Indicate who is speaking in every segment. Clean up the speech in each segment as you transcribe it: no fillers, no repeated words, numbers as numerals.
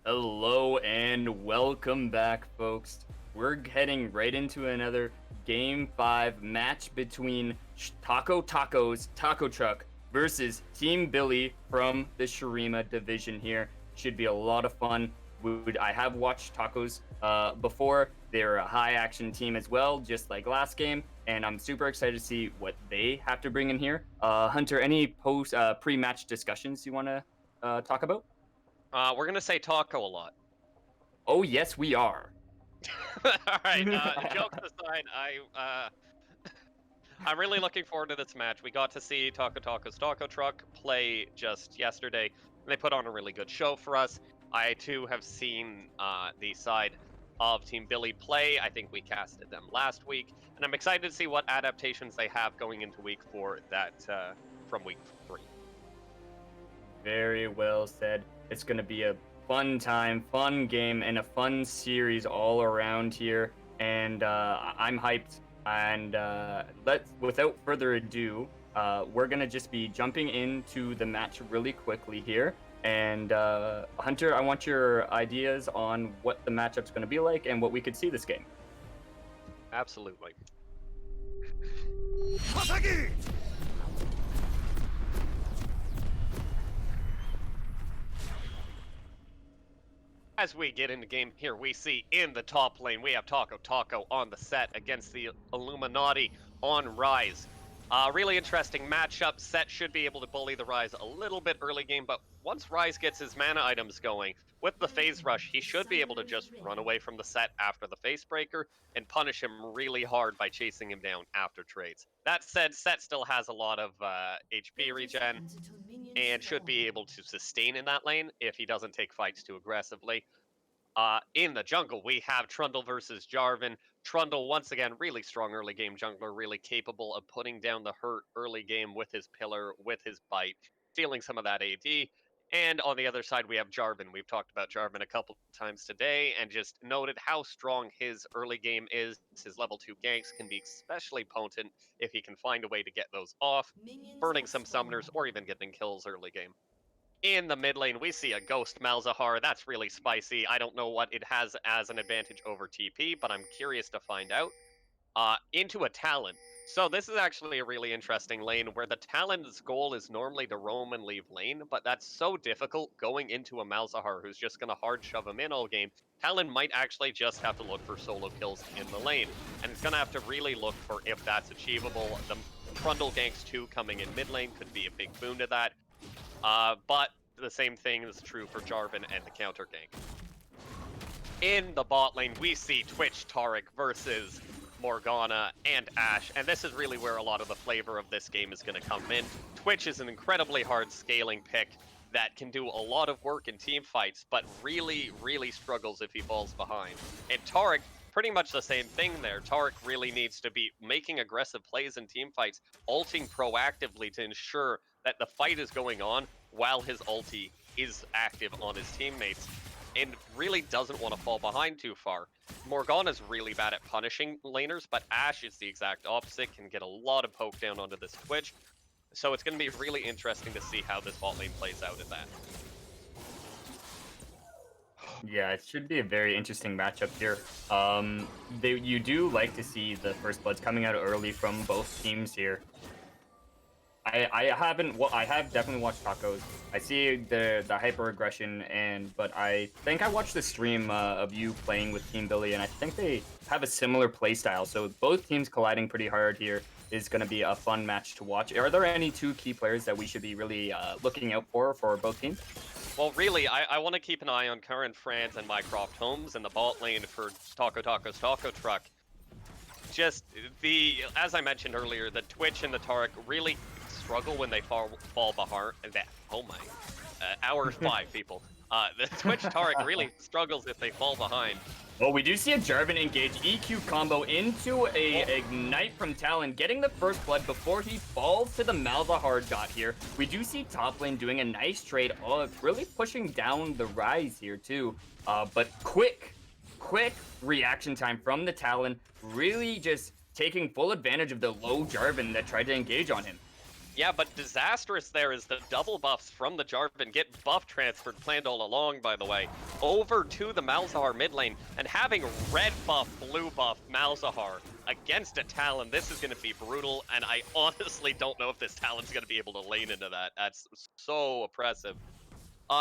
Speaker 1: Hello and welcome back, folks. We're heading right into another Game 5 match between Taco Tacos Taco Truck versus Team Billy from the Shurima division here. Should be a lot of fun. I have watched Tacos before. They're a high action team as well, just like last game, and I'm super excited to see what they have to bring in here. Hunter, any pre-match discussions you want to talk about?
Speaker 2: We're gonna say taco a lot.
Speaker 1: Oh, yes, we are.
Speaker 2: All right. Jokes aside, I'm really looking forward to this match. We got to see Taco Taco's Taco Truck play just yesterday, and they put on a really good show for us. I too have seen the side of Team Billy play. I think we casted them last week, and I'm excited to see what adaptations they have going into week 4 that from week 3.
Speaker 1: Very well said. It's going to be a fun time, fun game, and a fun series all around here. And I'm hyped. And without further ado, we're going to just be jumping into the match really quickly here. And Hunter, I want your ideas on what the matchup's going to be like and what we could see this game.
Speaker 2: Absolutely. As we get into game here, we see in the top lane, we have Taco Taco on the set against the Illuminati on Rise. Really interesting matchup. Set should be able to bully the Rise a little bit early game, but once Rise gets his mana items going, with the phase rush, he should be able to just run away from the set after the face breaker and punish him really hard by chasing him down after trades. That said, Set still has a lot of HP regen and should be able to sustain in that lane if he doesn't take fights too aggressively. In the jungle, we have Trundle versus Jarvan. Trundle, once again, really strong early game jungler, really capable of putting down the hurt early game with his pillar, with his bite, stealing some of that AD. And on the other side, we have Jarvan. We've talked about Jarvan a couple times today and just noted how strong his early game is. His level 2 ganks can be especially potent if he can find a way to get those off, burning some summoners, or even getting kills early game. In the mid lane, we see a Ghost Malzahar. That's really spicy. I don't know what it has as an advantage over TP, but I'm curious to find out. Into a Talon. So this is actually a really interesting lane where the Talon's goal is normally to roam and leave lane, but that's so difficult going into a Malzahar who's just going to hard shove him in all game. Talon might actually just have to look for solo kills in the lane, and it's going to have to really look for if that's achievable. The Trundle ganks too coming in mid lane could be a big boon to that. But the same thing is true for Jarvan and the counter gank. In the bot lane, we see Twitch Taric versus Morgana and Ashe, and this is really where a lot of the flavor of this game is going to come in. Twitch is an incredibly hard scaling pick that can do a lot of work in team fights, but really, really struggles if he falls behind. And Taric, pretty much the same thing there. Taric really needs to be making aggressive plays in team fights, ulting proactively to ensure that the fight is going on while his ulti is active on his teammates, and really doesn't want to fall behind too far. Morgana's really bad at punishing laners, but Ashe is the exact opposite, can get a lot of poke down onto this Twitch. So it's going to be really interesting to see how this bot lane plays out at that.
Speaker 1: Yeah, it should be a very interesting matchup here. You do like to see the first bloods coming out early from both teams here. I have definitely watched Tacos. I see the hyper aggression, but I think I watched the stream of you playing with Team Billy, and I think they have a similar play style. So both teams colliding pretty hard here is going to be a fun match to watch. Are there any two key players that we should be really looking out for both teams?
Speaker 2: Well, really, I want to keep an eye on Current Franz and Mycroft Holmes in the bot lane for Taco Taco's Taco Truck. Just as I mentioned earlier, the Twitch and the Taric really struggle when they fall behind. Oh my, hour 5 people. The Twitch Taric really struggles if they fall behind.
Speaker 1: Well, we do see a Jarvan engage EQ combo into a Ignite from Talon, getting the first blood before he falls to the Malzahar dot here. We do see top lane doing a nice trade, really pushing down the Rise here too. But quick reaction time from the Talon, really just taking full advantage of the low Jarvan that tried to engage on him.
Speaker 2: Yeah, but disastrous there is the double buffs from the Jarvan get buff transferred, planned all along, by the way, over to the Malzahar mid lane, and having red buff, blue buff Malzahar against a Talon, this is going to be brutal, and I honestly don't know if this Talon's going to be able to lane into that. That's so oppressive.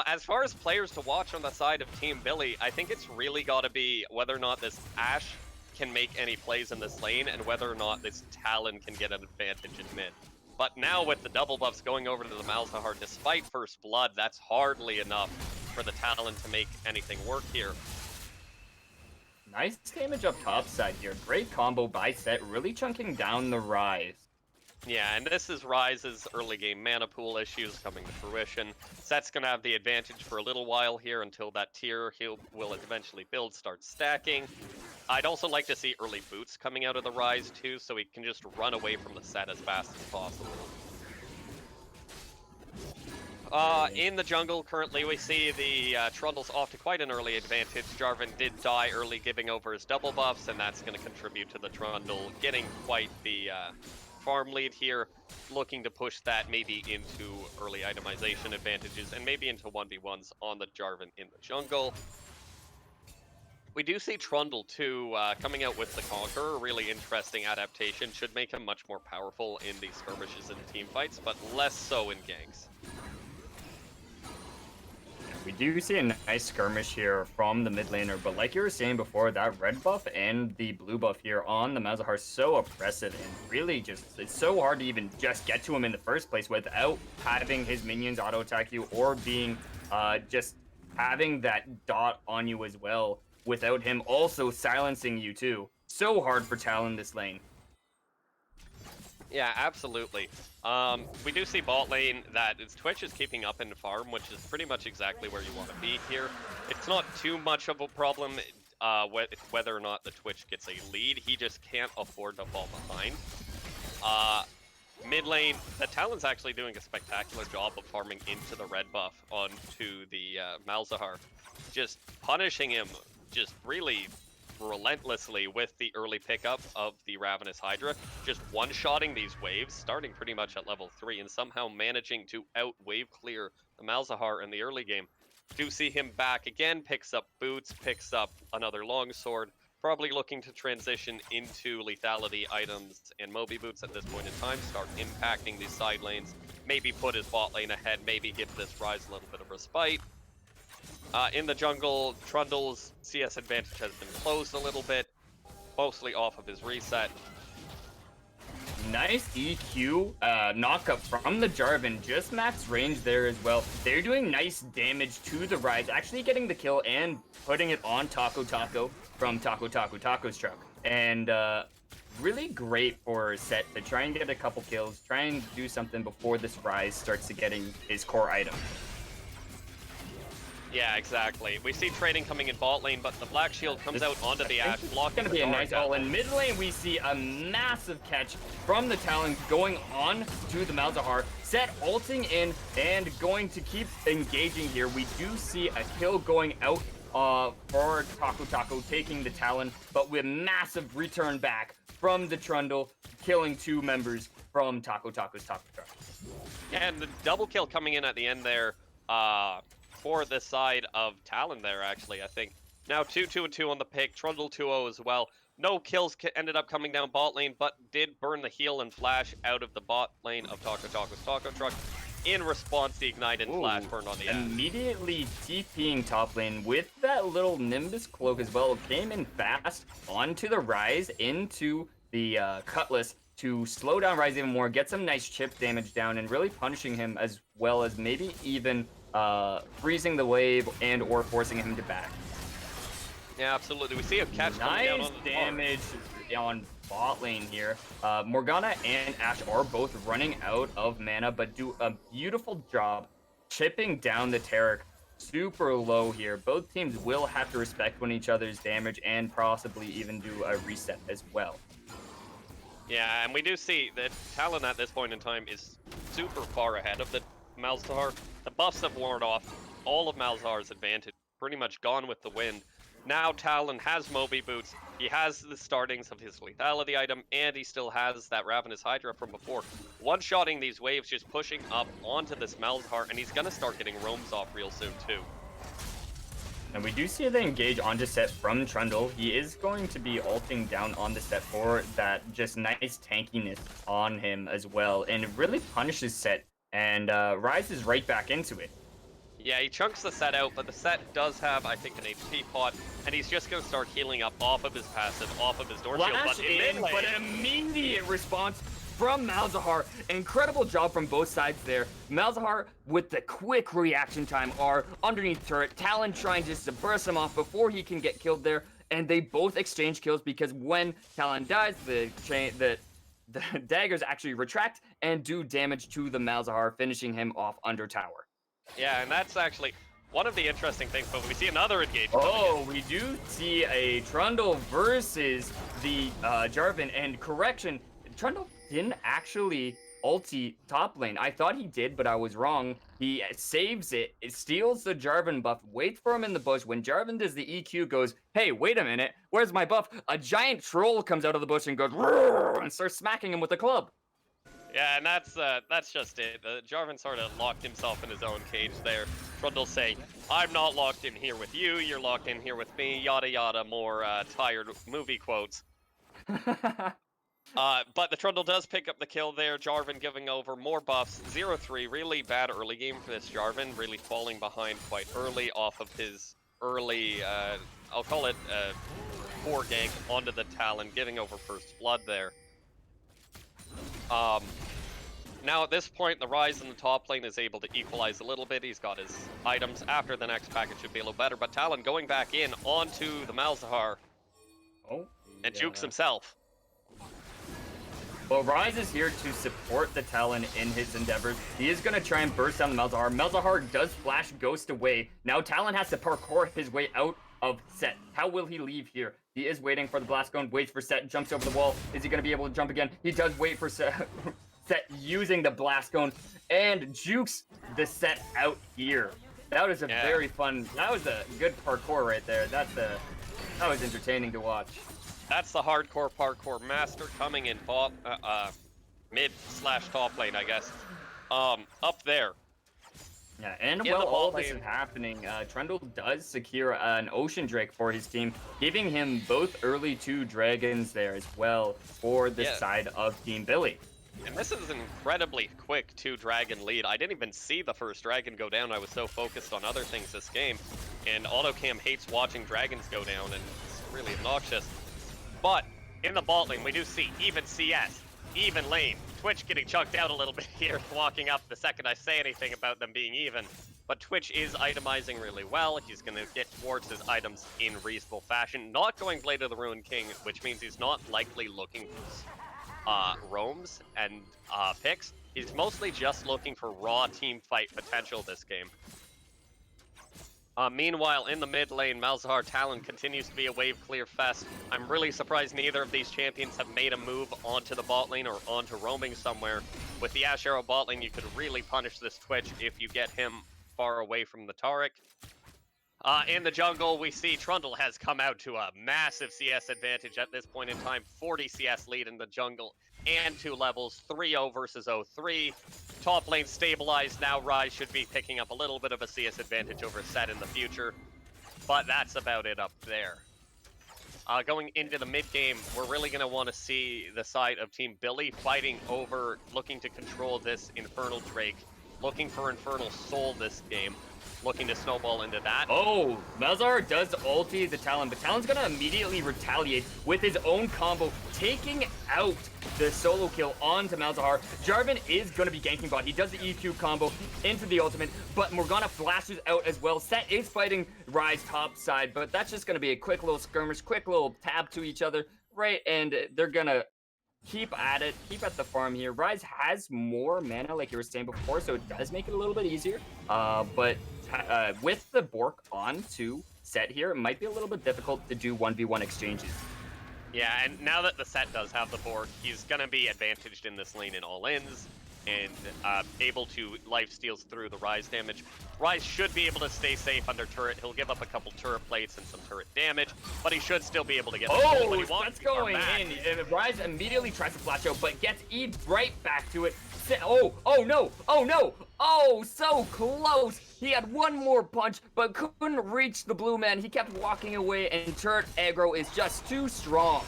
Speaker 2: As far as players to watch on the side of Team Billy, I think it's really got to be whether or not this Ashe can make any plays in this lane, and whether or not this Talon can get an advantage in mid. But now with the double buffs going over to the Malzahar, despite First Blood, that's hardly enough for the Talon to make anything work here.
Speaker 1: Nice damage up top side here. Great combo by Set, really chunking down the Rise.
Speaker 2: Yeah, and this is Rise's early game mana pool issues coming to fruition. Set's going to have the advantage for a little while here until that tier he will eventually build, start stacking. I'd also like to see early boots coming out of the Rise too, so he can just run away from the Set as fast as possible. In the jungle, currently, we see the Trundle's off to quite an early advantage. Jarvan did die early, giving over his double buffs, and that's going to contribute to the Trundle getting quite the farm lead here, looking to push that maybe into early itemization advantages and maybe into 1v1s on the Jarvan in the jungle. We do see Trundle too coming out with the Conqueror, a really interesting adaptation. Should make him much more powerful in these skirmishes and team fights, but less so in ganks.
Speaker 1: We do see a nice skirmish here from the mid laner, but like you were saying before, that red buff and the blue buff here on the Malzahar are so oppressive, and really just, it's so hard to even just get to him in the first place without having his minions auto attack you, or being just having that dot on you as well, without him also silencing you too. So hard for Talon this lane.
Speaker 2: Yeah, absolutely. We do see bot lane that Twitch is keeping up in farm, which is pretty much exactly where you want to be here. It's not too much of a problem whether or not the Twitch gets a lead. He just can't afford to fall behind. Mid lane, the Talon's actually doing a spectacular job of farming into the red buff onto the Malzahar. Just punishing him just really relentlessly with the early pickup of the Ravenous Hydra, just one-shotting these waves, starting pretty much at level 3, and somehow managing to out-wave clear the Malzahar in the early game. Do see him back again, picks up boots, picks up another longsword, probably looking to transition into lethality items and Moby boots at this point in time, start impacting these side lanes, maybe put his bot lane ahead, maybe give this Rise a little bit of respite. In the jungle, Trundle's CS advantage has been closed a little bit, mostly off of his reset.
Speaker 1: Nice EQ knockup from the Jarvan, just max range there as well. They're doing nice damage to the Rise, actually getting the kill and putting it on Taco Taco from Taco's truck. And really great for Set to try and get a couple kills, try and do something before this Rise starts to getting his core item.
Speaker 2: Yeah, exactly. We see trading coming in bot lane, but the Black Shield comes out onto the Ashe, blocking the
Speaker 1: It's gonna be a nice all in mid lane. We see a massive catch from the Talon going on to the Malzahar. Set ulting in and going to keep engaging here. We do see a kill going out for Taco taking the Talon, but with massive return back from the Trundle, killing 2 members from Taco's Taco Truck.
Speaker 2: And the double kill coming in at the end there, for this side of Talon there, actually, I think. Now 2-2-2 on the pick, Trundle 2-0 as well. No kills ended up coming down bot lane, but did burn the heal and flash out of the bot lane of Taco's Taco Truck. In response, the Ignite and flash burned on the Ashe.
Speaker 1: Immediately TPing top lane with that little Nimbus cloak as well. Came in fast onto the Rise, into the Cutlass to slow down Rise even more, get some nice chip damage down, and really punishing him, as well as maybe even freezing the wave and or forcing him to back.
Speaker 2: Yeah, absolutely. We see a catch coming down on the
Speaker 1: damage on bot lane here. Morgana and Ashe are both running out of mana, but do a beautiful job chipping down the Taric super low here. Both teams will have to respect one each other's damage and possibly even do a reset as well.
Speaker 2: Yeah, and we do see that Talon at this point in time is super far ahead of the Malzahar. The buffs have worn off. All of Malzahar's advantage pretty much gone with the wind. Now Talon has Moby Boots, he has the startings of his lethality item, and he still has that Ravenous Hydra from before. One-shotting these waves, just pushing up onto this Malzahar, and he's gonna start getting roams off real soon too.
Speaker 1: And we do see the engage onto set from Trundle. He is going to be ulting down on the set for that just nice tankiness on him as well. And it really punishes set. And Rise is right back into it.
Speaker 2: Yeah, he chunks the set out, but the set does have, I think, an HP pot, and he's just going to start healing up off of his passive, off of his door shield.
Speaker 1: Flash in, but immediate response from Malzahar. Incredible job from both sides there. Malzahar with the quick reaction time R underneath turret. Talon trying just to burst him off before he can get killed there. And they both exchange kills because when Talon dies, the daggers actually retract and do damage to the Malzahar, finishing him off under tower.
Speaker 2: Yeah, and that's actually one of the interesting things, but we see another engagement.
Speaker 1: Oh, we do see a Trundle versus the Jarvan, and correction, Trundle didn't actually ulti top lane. I thought he did, but I was wrong. He saves it, steals the Jarvan buff, waits for him in the bush. When Jarvan does the EQ, goes, hey, wait a minute, where's my buff? A giant troll comes out of the bush and goes, and starts smacking him with a club.
Speaker 2: Yeah, and that's just it. Jarvan sort of locked himself in his own cage there. Trundle saying, I'm not locked in here with you, you're locked in here with me, yada yada, more tired movie quotes. But the Trundle does pick up the kill there. Jarvan giving over more buffs. 0-3, really bad early game for this Jarvan, really falling behind quite early off of his early, I'll call it 4 gank onto the Talon, giving over first blood there. Now at this point, the Rise in the top lane is able to equalize a little bit. He's got his items. After the next package should be a little better, but Talon going back in onto the Malzahar and jukes himself.
Speaker 1: Well, Rise is here to support the Talon in his endeavors. He is going to try and burst down the Malzahar. Malzahar does flash Ghost away. Now Talon has to parkour his way out of set. How will he leave here? He is waiting for the blast cone, waits for set, jumps over the wall. Is he going to be able to jump again? He does wait for set, set using the blast cone and jukes the set out here. That was a very fun, that was a good parkour right there. That was entertaining to watch.
Speaker 2: That's the hardcore parkour master coming in mid/top lane, I guess. Up there.
Speaker 1: Yeah, and while all of this is happening, Trundle does secure an Ocean Drake for his team, giving him both early 2 dragons there as well for the side of Team Billy.
Speaker 2: And this is an incredibly quick 2-dragon lead. I didn't even see the first dragon go down. I was so focused on other things this game. And AutoCam hates watching dragons go down, and it's really obnoxious. But in the bot lane, we do see even CS, even lane. Twitch getting chucked out a little bit here, walking up the second I say anything about them being even. But Twitch is itemizing really well. He's going to get towards his items in reasonable fashion. Not going Blade of the Ruined King, which means he's not likely looking for roams and picks. He's mostly just looking for raw team fight potential this game. Meanwhile, in the mid lane, Malzahar Talon continues to be a wave clear fest. I'm really surprised neither of these champions have made a move onto the bot lane or onto roaming somewhere. With the Ash Arrow bot lane, you could really punish this Twitch if you get him far away from the Taric. In the jungle, we see Trundle has come out to a massive CS advantage at this point in time. 40 CS lead in the jungle and 2 levels, 3-0 versus 0-3. Top lane stabilized now. Rise should be picking up a little bit of a CS advantage over Set in the future, but that's about it up there. Going into the mid game, we're really going to want to see the side of Team Billy fighting over, looking to control this Infernal Drake, looking for Infernal Soul this game, looking to snowball into that.
Speaker 1: Oh, Malzahar does ulti the Talon, but Talon's gonna immediately retaliate with his own combo, taking out the solo kill onto Malzahar. Jarvan is gonna be ganking bot. He does the EQ combo into the ultimate, but Morgana flashes out as well. Set is fighting Rise top side, but that's just gonna be a quick little skirmish, quick little tab to each other, right? And they're gonna keep at it, keep at the farm here. Rise has more mana, like you were saying before, so it does make it a little bit easier. But with the Bork on to Set here, it might be a little bit difficult to do 1v1 exchanges.
Speaker 2: Yeah, and now that the Set does have the Bork, he's going to be advantaged in this lane in all ins. and able to lifesteals through the Rise damage. Rise should be able to stay safe under turret. He'll give up a couple turret plates and some turret damage, but he should still be able to get the kill, but he won't
Speaker 1: that's going in. Rise immediately tries to flash out, but gets Eve right back to it. Oh no, oh no, oh, so close. He had one more punch, but couldn't reach the blue man. He kept walking away, and turret aggro is just too strong.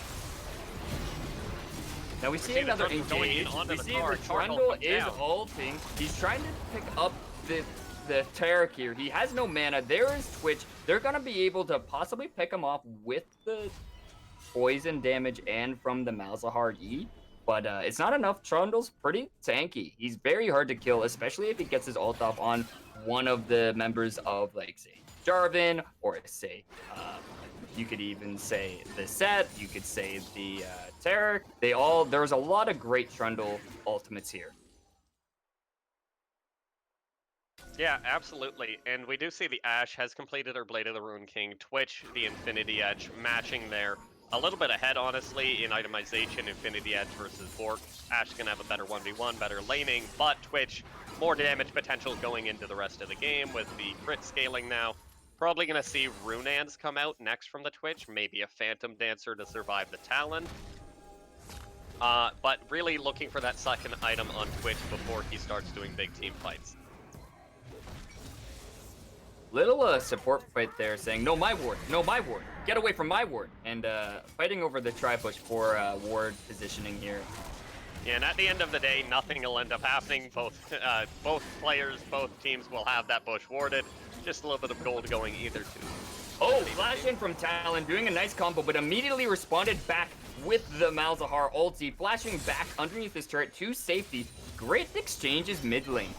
Speaker 1: Now we see another engage. We see the Trundle is ulting. He's trying to pick up the Taric here. He has no mana. There is Twitch. They're gonna be able to possibly pick him off with the poison damage and from the Malzahar E. But it's not enough. Trundle's pretty tanky. He's very hard to kill, especially if he gets his ult off on one of the members of, like, say, Jarvan, or say, you could even say the Set, you could say the Taric. There's a lot of great Trundle ultimates here.
Speaker 2: Yeah, absolutely. And we do see the Ashe has completed her Blade of the Rune King. Twitch, the Infinity Edge, matching there. A little bit ahead, honestly, in itemization, Infinity Edge versus Bork. Ashe can have a better 1v1, better laning, but Twitch, more damage potential going into the rest of the game with the crit scaling now. Probably going to see Runans come out next from the Twitch, maybe a Phantom Dancer to survive the Talon. But really looking for that second item on Twitch before he starts doing big team fights.
Speaker 1: Little support fight there saying, no, my ward, no, my ward, get away from my ward. And fighting over the tri-push for ward positioning here.
Speaker 2: Yeah, and at the end of the day, nothing will end up happening. Both players, both teams will have that bush warded. Just a little bit of gold going either to.
Speaker 1: Oh, flash in from Talon, doing a nice combo, but immediately responded back with the Malzahar ulti, flashing back underneath his turret to safety. Great exchanges mid lane.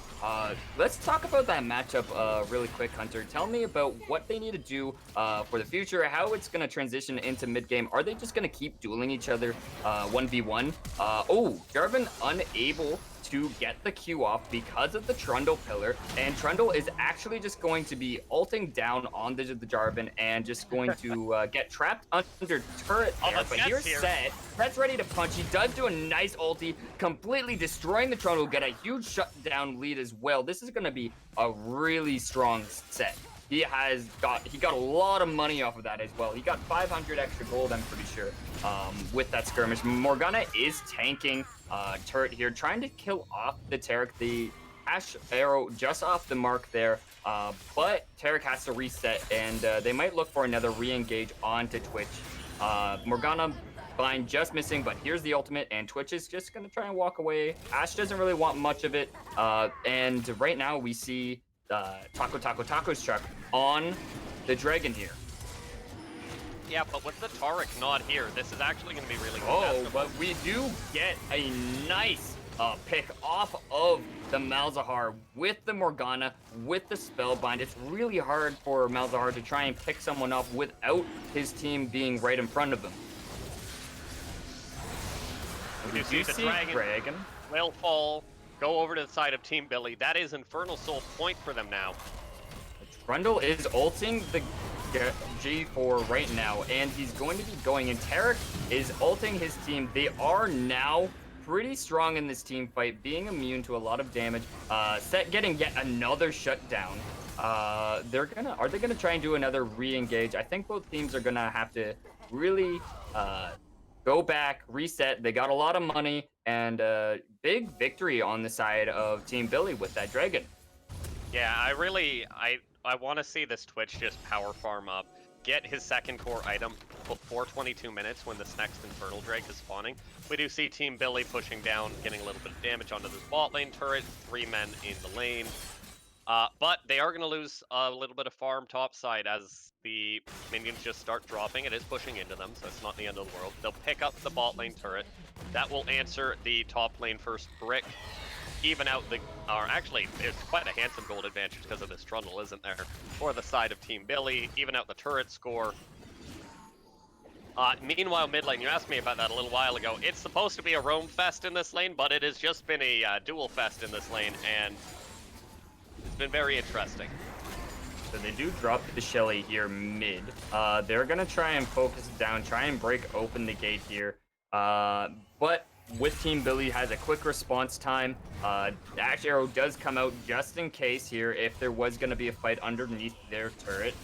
Speaker 1: Let's talk about that matchup really quick, Hunter. Tell me about what they need to do for the future, how it's going to transition into mid-game. Are they just going to keep dueling each other 1v1? Oh, Jarvan unable to get the Q off because of the Trundle pillar, and Trundle is actually just going to be ulting down on the Jarvan and just going to get trapped under turret there. But here's Set. Set's ready to punch. He does do a nice ulti, completely destroying the Trundle, get a huge shutdown lead as well. This is going to be a really strong Set. He got a lot of money off of that as well. He got 500 extra gold, I'm pretty sure, with that skirmish. Morgana is tanking turret here, trying to kill off the Taric. The Ashe arrow just off the mark there, but Taric has to reset, and they might look for another re-engage onto Twitch. Morgana Bind just missing, but here's the ultimate, and Twitch is just going to try and walk away. Ashe doesn't really want much of it, and right now we see Taco's truck on the dragon here.
Speaker 2: Yeah, but with the Taric not here, this is actually going to be really good.
Speaker 1: Oh, but we do get a nice pick off of the Malzahar with the Morgana, with the Spellbind. It's really hard for Malzahar to try and pick someone up without his team being right in front of him.
Speaker 2: We do see the dragon will fall. Go over to the side of Team Billy. That is Infernal Soul point for them now.
Speaker 1: Trundle is ulting the G4 right now, and he's going to be going, and Taric is ulting his team. They are now pretty strong in this team fight, being immune to a lot of damage. Set getting yet another shutdown. Are they gonna try and do another re-engage? I think both teams are gonna have to really go back, reset. They got a lot of money, and big victory on the side of Team Billy with that dragon.
Speaker 2: Yeah, I want to see this Twitch just power farm up, get his second core item before 22 minutes when this next Infernal Drake is spawning. We do see Team Billy pushing down, getting a little bit of damage onto this bot lane turret, 3 men in the lane. But they are going to lose a little bit of farm topside as the minions just start dropping. It is pushing into them, so it's not the end of the world. They'll pick up the bot lane turret. That will answer the top lane first brick. Even out the, or actually, it's quite a handsome gold advantage because of this Trundle, isn't there? For the side of Team Billy, even out the turret score. Meanwhile, mid lane, you asked me about that a little while ago. It's supposed to be a roam fest in this lane, but it has just been a duel fest in this lane, and it's been very interesting.
Speaker 1: So they do drop the Shelly here mid. They're going to try and focus down, try and break open the gate here. But with Team Billy has a quick response time. Ash Arrow does come out just in case here if there was going to be a fight underneath their turret.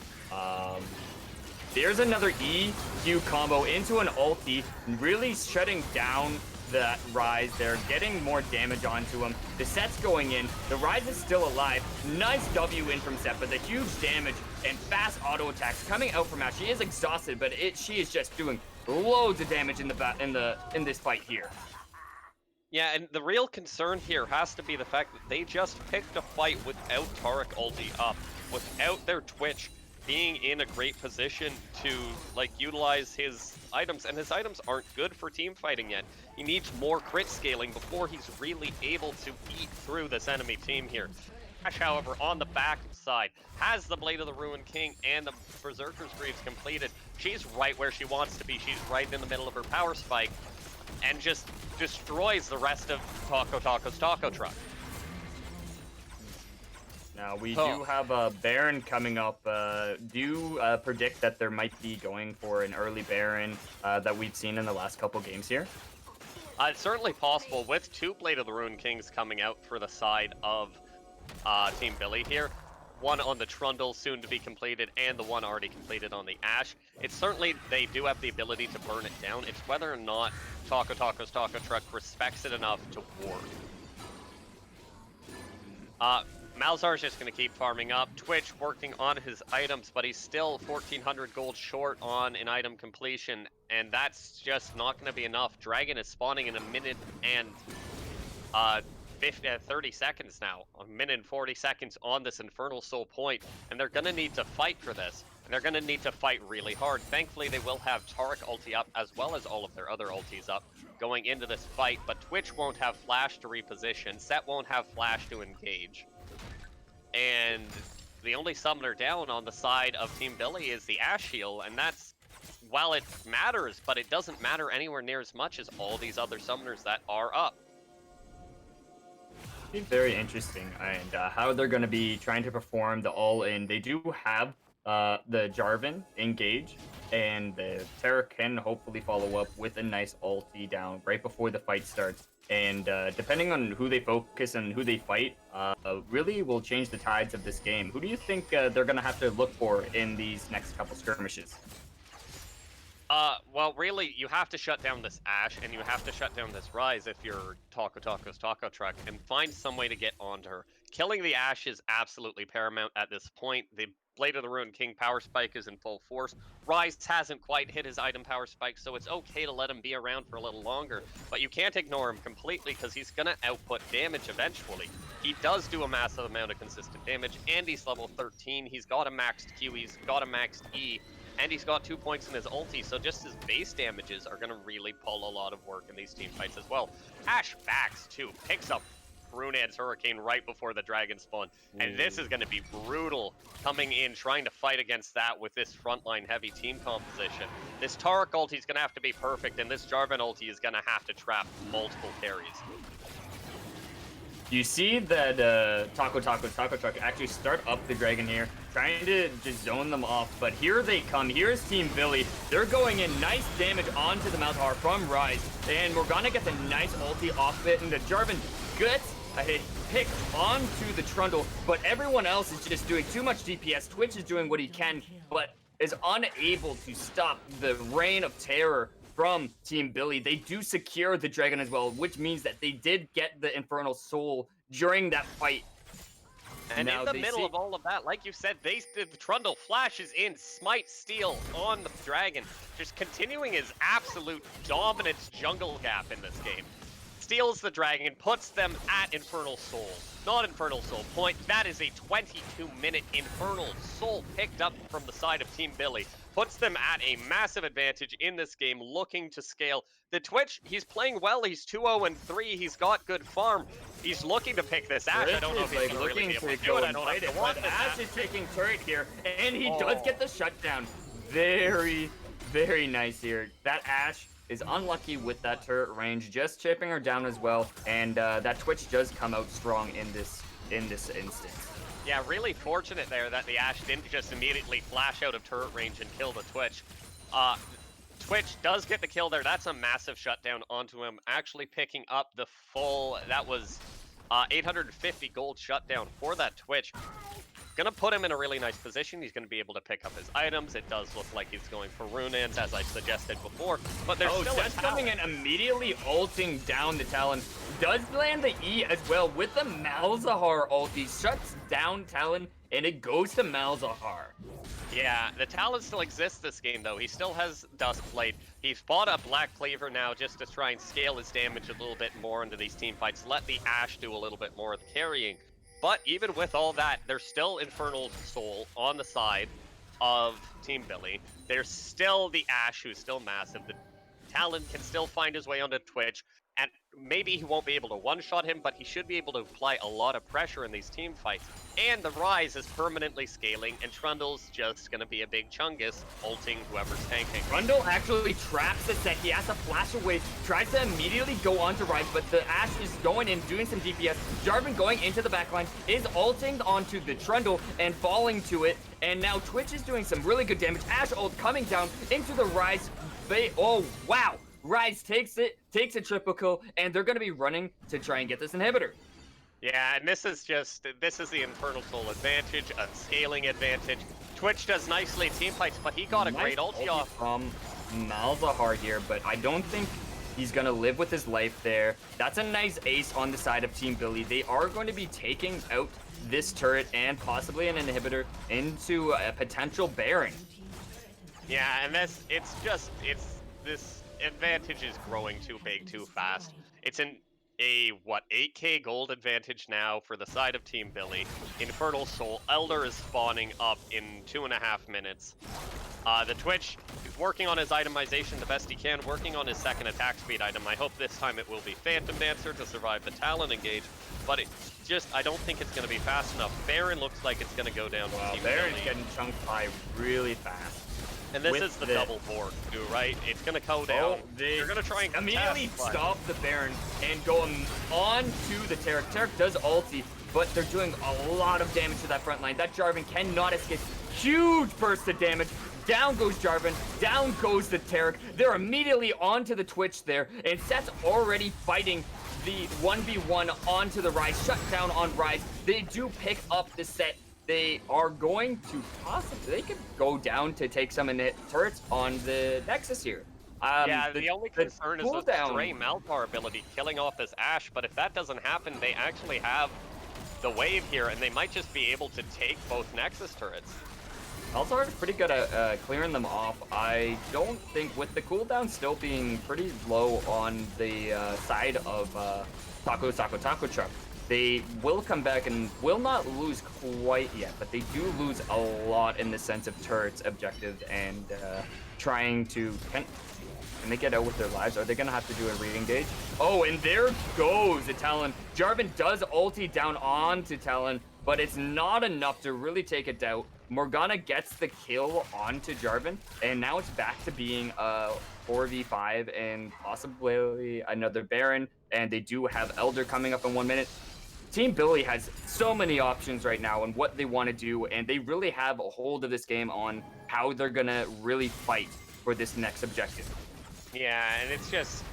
Speaker 1: There's another EQ combo into an ulti, really shutting down that Ryze there, getting more damage onto him. The Set's going in. The Ryze is still alive. Nice W in from Set, but the huge damage and fast auto attacks coming out from Ash. She is exhausted, but she is just doing loads of damage in this fight here.
Speaker 2: Yeah, and the real concern here has to be the fact that they just picked a fight without Taric ulti up, without their Twitch being in a great position to utilize his items, and his items aren't good for team fighting yet. He needs more crit scaling before he's really able to eat through this enemy team here. Ash, however, on the back side, has the Blade of the Ruined King and the Berserker's Greaves completed. She's right where she wants to be. She's right in the middle of her power spike, and just destroys the rest of Taco's Taco Truck.
Speaker 1: Now, we do have a Baron coming up. Do you predict that there might be going for an early Baron that we've seen in the last couple games here?
Speaker 2: It's certainly possible with two Blade of the Ruined Kings coming out for the side of Team Billy here. One on the Trundle, soon to be completed, and the one already completed on the Ash. It's certainly, they do have the ability to burn it down. It's whether or not Taco's Taco Truck respects it enough to ward. Malzar's just going to keep farming up. Twitch working on his items, but he's still 1,400 gold short on an item completion, and that's just not going to be enough. Dragon is spawning in a minute and 30 seconds now. A minute and 40 seconds on this Infernal Soul point, and they're going to need to fight for this. And they're going to need to fight really hard. Thankfully, they will have Taric ulti up, as well as all of their other ultis up, going into this fight, but Twitch won't have flash to reposition. Set won't have flash to engage. And the only summoner down on the side of Team Billy is the Ash heal, and that's, while it matters, but it doesn't matter anywhere near as much as all these other summoners that are up.
Speaker 1: Very interesting, and how they're going to be trying to perform the all-in. They do have the Jarvan engage, and the Terra can hopefully follow up with a nice ulti down right before the fight starts. And depending on who they focus and who they fight, really will change the tides of this game. Who do you think they're going to have to look for in these next couple skirmishes?
Speaker 2: Well, really, you have to shut down this Ash, and you have to shut down this Ryze if you're Taco's Taco Truck, and find some way to get onto her. Killing the Ash is absolutely paramount at this point. The Blade of the Ruined King power spike is in full force. Ryze hasn't quite hit his item power spike, so it's okay to let him be around for a little longer, but you can't ignore him completely because he's going to output damage eventually. He does do a massive amount of consistent damage, and he's level 13. He's got a maxed Q, he's got a maxed E, and he's got 2 points in his ulti, so just his base damages are going to really pull a lot of work in these team fights as well. Ash backs, too, picks up Runan's Hurricane right before the Dragon spawn, and this is going to be brutal coming in, trying to fight against that with this frontline heavy team composition. This Taric ulti is going to have to be perfect, and this Jarvan ulti is going to have to trap multiple carries.
Speaker 1: You see that Taco Truck actually start up the Dragon here, trying to just zone them off, but here they come. Here's Team Billy. They're going in nice damage onto the Malzahar from Ryze, and we're gonna get the nice ulti off it, and the Jarvan gets a hit pick onto the Trundle, but everyone else is just doing too much DPS. Twitch is doing what he can, but is unable to stop the reign of terror from Team Billy. They do secure the Dragon as well, which means that they did get the Infernal Soul during that fight.
Speaker 2: And now in the middle of all of that, like you said, the Trundle flashes in, Smite Steal on the Dragon, just continuing his absolute dominant jungle gap in this game. Steals the Dragon, puts them at Infernal Soul. Not Infernal Soul point, that is a 22-minute Infernal Soul picked up from the side of Team Billy. Puts them at a massive advantage in this game, looking to scale. The Twitch, he's playing well, he's 2-0-3, he's got good farm. He's looking to pick this Ash. I don't know if he's gonna really be able to do it. I don't have to want this
Speaker 1: Ash is taking turret here, and he does get the shutdown. Very, very nice here. That Ash is unlucky with that turret range, just chipping her down as well, and that Twitch does come out strong in this instance.
Speaker 2: Yeah, really fortunate there that the Ash didn't just immediately flash out of turret range and kill the Twitch. Twitch does get the kill there. That's a massive shutdown onto him. Actually picking up the full, that was 850 gold shutdown for that Twitch. Gonna put him in a really nice position. He's gonna be able to pick up his items. It does look like he's going for Runans, as I suggested before. But there's still
Speaker 1: Seth's coming in immediately ulting down the Talon. Does land the E as well with the Malzahar ult. He shuts down Talon, and it goes to Malzahar.
Speaker 2: Yeah, the Talon still exists this game, though. He still has Duskblade. He's bought a Black Cleaver now just to try and scale his damage a little bit more into these team fights. Let the Ashe do a little bit more of the carrying. But even with all that, there's still Infernal Soul on the side of Team Billy. There's still the Ashe, who's still massive. The Talon can still find his way onto Twitch. And maybe he won't be able to one-shot him, but he should be able to apply a lot of pressure in these team fights. And the Ryze is permanently scaling, and Trundle's just going to be a big chungus, ulting whoever's tanking.
Speaker 1: Trundle actually traps the set. He has to flash away, tries to immediately go on to Ryze, but the Ashe is going in, doing some DPS. Jarvan going into the backline, is ulting onto the Trundle and falling to it. And now Twitch is doing some really good damage. Ashe ult coming down into the Ryze. Oh, wow. Ryze takes a triple kill, and they're going to be running to try and get this inhibitor.
Speaker 2: Yeah, and this is the Infernal Soul advantage, a scaling advantage. Twitch does nicely team fights, but he got a great ulti off.
Speaker 1: From Malzahar here, but I don't think he's going to live with his life there. That's a nice ace on the side of Team Billy. They are going to be taking out this turret and possibly an inhibitor into a potential Baron.
Speaker 2: Yeah, and this advantage is growing too big too fast. It's a 8k gold advantage now for the side of Team Billy. Infernal Soul Elder is spawning up in 2.5 minutes. The Twitch is working on his itemization the best he can, working on his second attack speed item. I hope this time it will be Phantom Dancer to survive the Talon engage, but it's just, I don't think it's going to be fast enough. Baron looks like it's going to go down to Team
Speaker 1: Baron's
Speaker 2: Billy.
Speaker 1: getting chunked by really fast.
Speaker 2: And this is the double bork too, right? It's gonna go down. They're gonna try and
Speaker 1: immediately
Speaker 2: contest,
Speaker 1: stop the Baron and go on to the Taric. Taric does ulti, but they're doing a lot of damage to that front line. That Jarvan cannot escape. Huge burst of damage. Down goes Jarvan, down goes the Taric. They're immediately onto the Twitch there, and Seth's already fighting the 1v1 onto the Ryze. Shut down on Ryze. They do pick up the set. They are going to possibly, they could go down to take some turrets on the Nexus here.
Speaker 2: Yeah, the only concern is the Stray Malphar ability killing off this Ashe, but if that doesn't happen, they actually have the wave here, and they might just be able to take both Nexus turrets.
Speaker 1: Malphar is pretty good at clearing them off. I don't think, with the cooldown still being pretty low on the side of Taco Truck, they will come back and will not lose quite yet, but they do lose a lot in the sense of turrets, objectives, and trying to... Can they get out with their lives? Are they going to have to do a re-engage? Oh, and there goes the Talon. Jarvan does ulti down onto Talon, but it's not enough to really take it out. Morgana gets the kill onto Jarvan, and now it's back to being a 4v5 and possibly another Baron, and they do have Elder coming up in 1 minute. Team Billy has so many options right now and what they want to do, and they really have a hold of this game on how they're going to really fight for this next objective.
Speaker 2: Yeah, and it's just,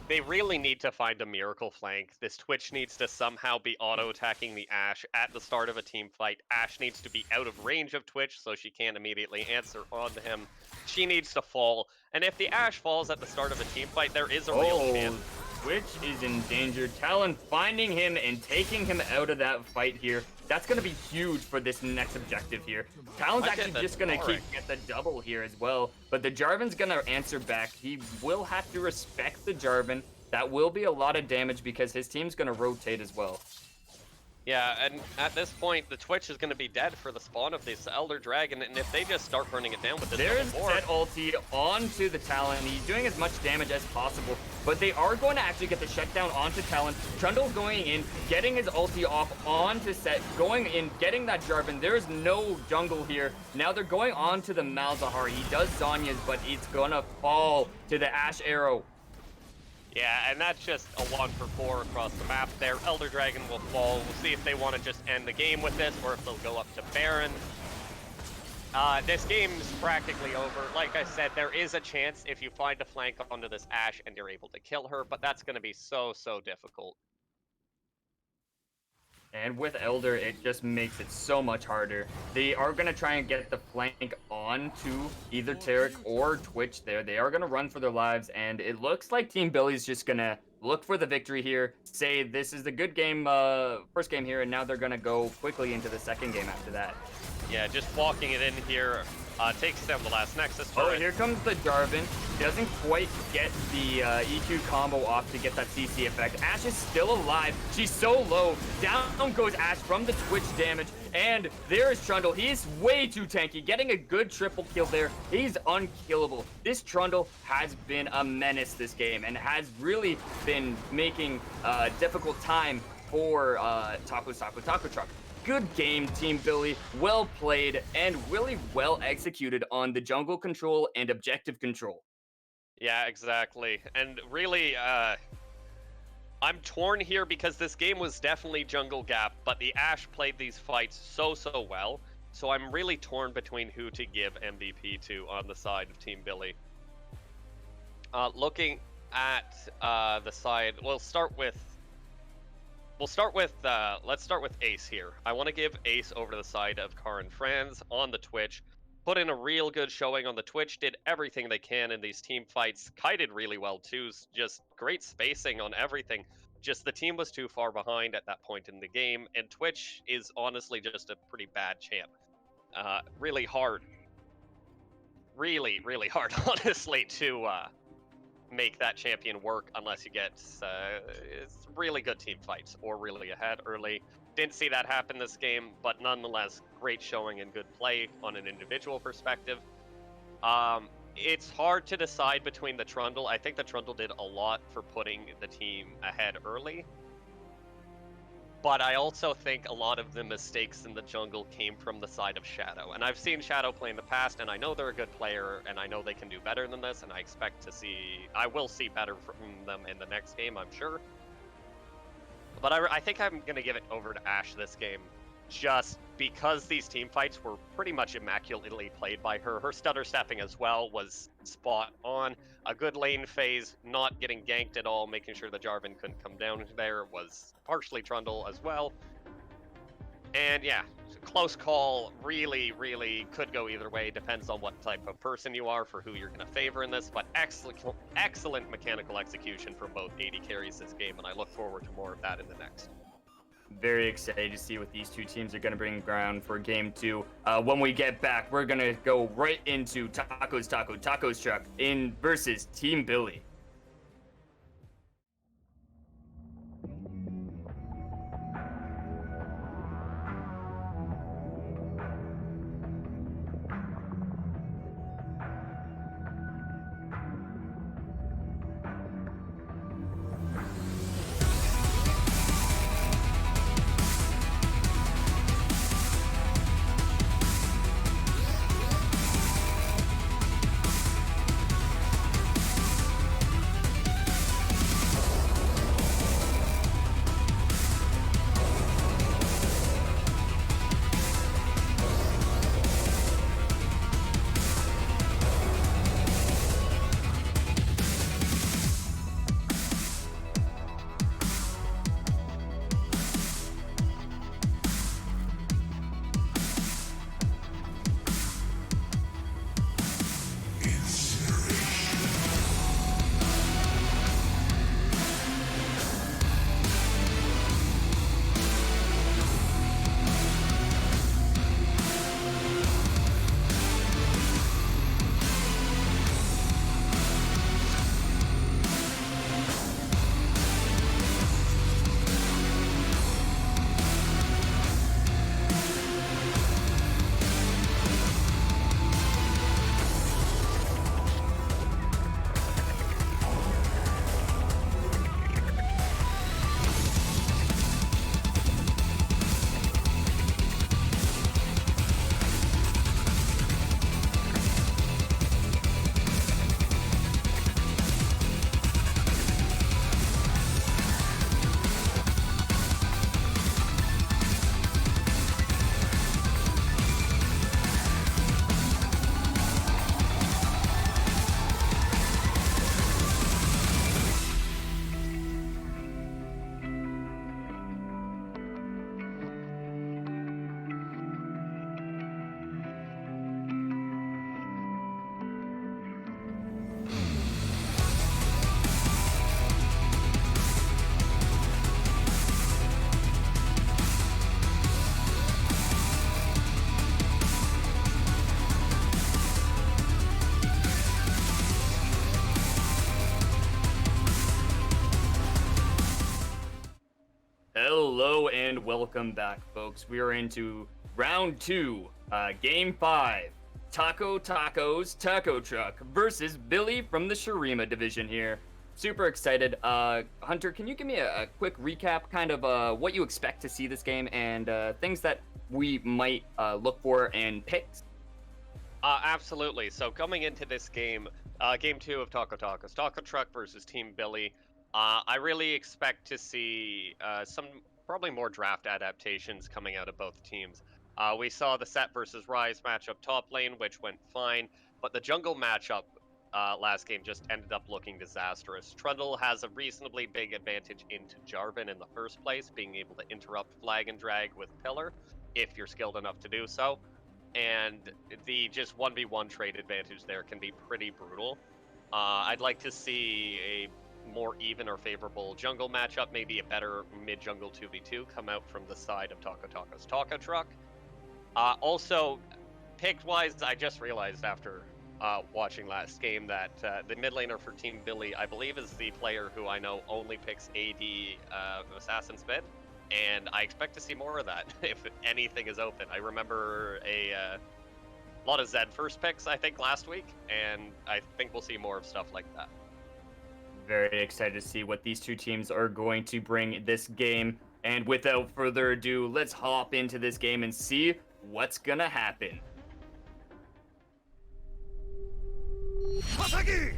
Speaker 2: they really need to find a miracle flank. This Twitch needs to somehow be auto-attacking the Ashe at the start of a team fight. Ashe needs to be out of range of Twitch so she can't immediately answer onto him. She needs to fall, and if the Ashe falls at the start of a team fight, there is a real chance.
Speaker 1: Twitch is in danger. Talon finding him and taking him out of that fight here. That's going to be huge for this next objective here. Talon's actually just going to get the double here as well. But the Jarvan's going to answer back. He will have to respect the Jarvan. That will be a lot of damage because his team's going to rotate as well.
Speaker 2: Yeah, and at this point, the Twitch is going to be dead for the spawn of this Elder Dragon, and if they just start burning it down with this
Speaker 1: There's Set ulti onto the Talon. He's doing as much damage as possible, but they are going to actually get the shutdown onto Talon. Trundle's going in, getting his ulti off onto Set, going in, getting that Jarvan. There's no jungle here. Now they're going on to the Malzahar. He does Zanya's, but it's going to fall to the Ashe Arrow.
Speaker 2: Yeah, and that's just a 1-for-4 across the map there. Elder Dragon will fall. We'll see if they want to just end the game with this or if they'll go up to Baron. This game's practically over. Like I said, there is a chance if you find a flank onto this Ashe and you're able to kill her, but that's going to be so difficult.
Speaker 1: And with Elder, it just makes it so much harder. They are going to try and get the flank onto either Tarek or Twitch there. They are going to run for their lives, and it looks like Team Billy's just going to look for the victory here, say this is the good game, first game here, and now they're going to go quickly into the second game after that.
Speaker 2: Yeah, just walking it in here takes down the last Nexus
Speaker 1: Oh,
Speaker 2: turret.
Speaker 1: here comes the Jarvan. Doesn't quite get the EQ combo off to get that CC effect. Ashe is still alive. She's so low. Down goes Ashe from the Twitch damage. And there is Trundle. He is way too tanky. Getting a good triple kill there. He's unkillable. This Trundle has been a menace this game and has really been making a difficult time for Taco Truck. Good game, Team Billy. Well played and really well executed on the jungle control and objective control.
Speaker 2: Yeah, exactly. And really, I'm torn here because this game was definitely jungle gap, but the Ashe played these fights so well. So I'm really torn between who to give MVP to on the side of Team Billy. Looking at the side, let's start with Ace here. I want to give Ace over to the side of Karin Franz on the Twitch. Put in a real good showing on the Twitch, did everything they can in these team fights, kited really well too, just great spacing on everything. Just the team was too far behind at that point in the game, and Twitch is honestly just a pretty bad champ. Really hard, really hard, honestly, to make that champion work unless you get really good team fights or really ahead early. Didn't see that happen this game, but nonetheless, great showing and good play on an individual perspective. It's hard to decide between the Trundle. I think the Trundle did a lot for putting the team ahead early. But I also think a lot of the mistakes in the jungle came from the side of Shadow. And I've seen Shadow play in the past, and I know they're a good player, and I know they can do better than this, and I will see better from them in the next game, I'm sure. But I think I'm going to give it over to Ashe this game, just because these team fights were pretty much immaculately played by her. Her stutter stepping as well was spot on. A good lane phase, not getting ganked at all, making sure the Jarvan couldn't come down there was partially Trundle as well. And yeah, close call, really could go either way. Depends on what type of person you are for who you're going to favor in this, but excellent mechanical execution from both AD carries this game, and I look forward to more of that in the next.
Speaker 1: Very excited to see what these two teams are going to bring ground for game 2. When we get back, we're going to go right into Taco's Truck in versus Team Billy. Hello and welcome back, folks. We are into round 2, game 5. Taco Tacos Taco Truck versus Billy from the Shuriman division here. Super excited. Hunter, can you give me a quick recap, kind of what you expect to see this game and things that we might look for and picks?
Speaker 2: Absolutely. So coming into this game, game 2 of Taco Tacos, Taco Truck versus Team Billy. I really expect to see some probably more draft adaptations coming out of both teams. We saw the Set versus Rise matchup top lane, which went fine, but the jungle matchup last game just ended up looking disastrous. Trundle has a reasonably big advantage into Jarvan in the first place, being able to interrupt flag and drag with Pillar if you're skilled enough to do so, and the just 1v1 trade advantage there can be pretty brutal. I'd like to see a more even or favorable jungle matchup, maybe a better mid jungle 2v2 come out from the side of Taco Taco's Taco Truck. Also, pick wise, I just realized after watching last game that the mid laner for Team Billy, I believe, is the player who I know only picks AD Assassin's mid, and I expect to see more of that if anything is open. I remember a lot of Zed first picks, I think, last week, and I think we'll see more of stuff like that.
Speaker 1: Very excited to see what these two teams are going to bring this game. And without further ado, let's hop into this game and see what's gonna happen.
Speaker 3: Masaki!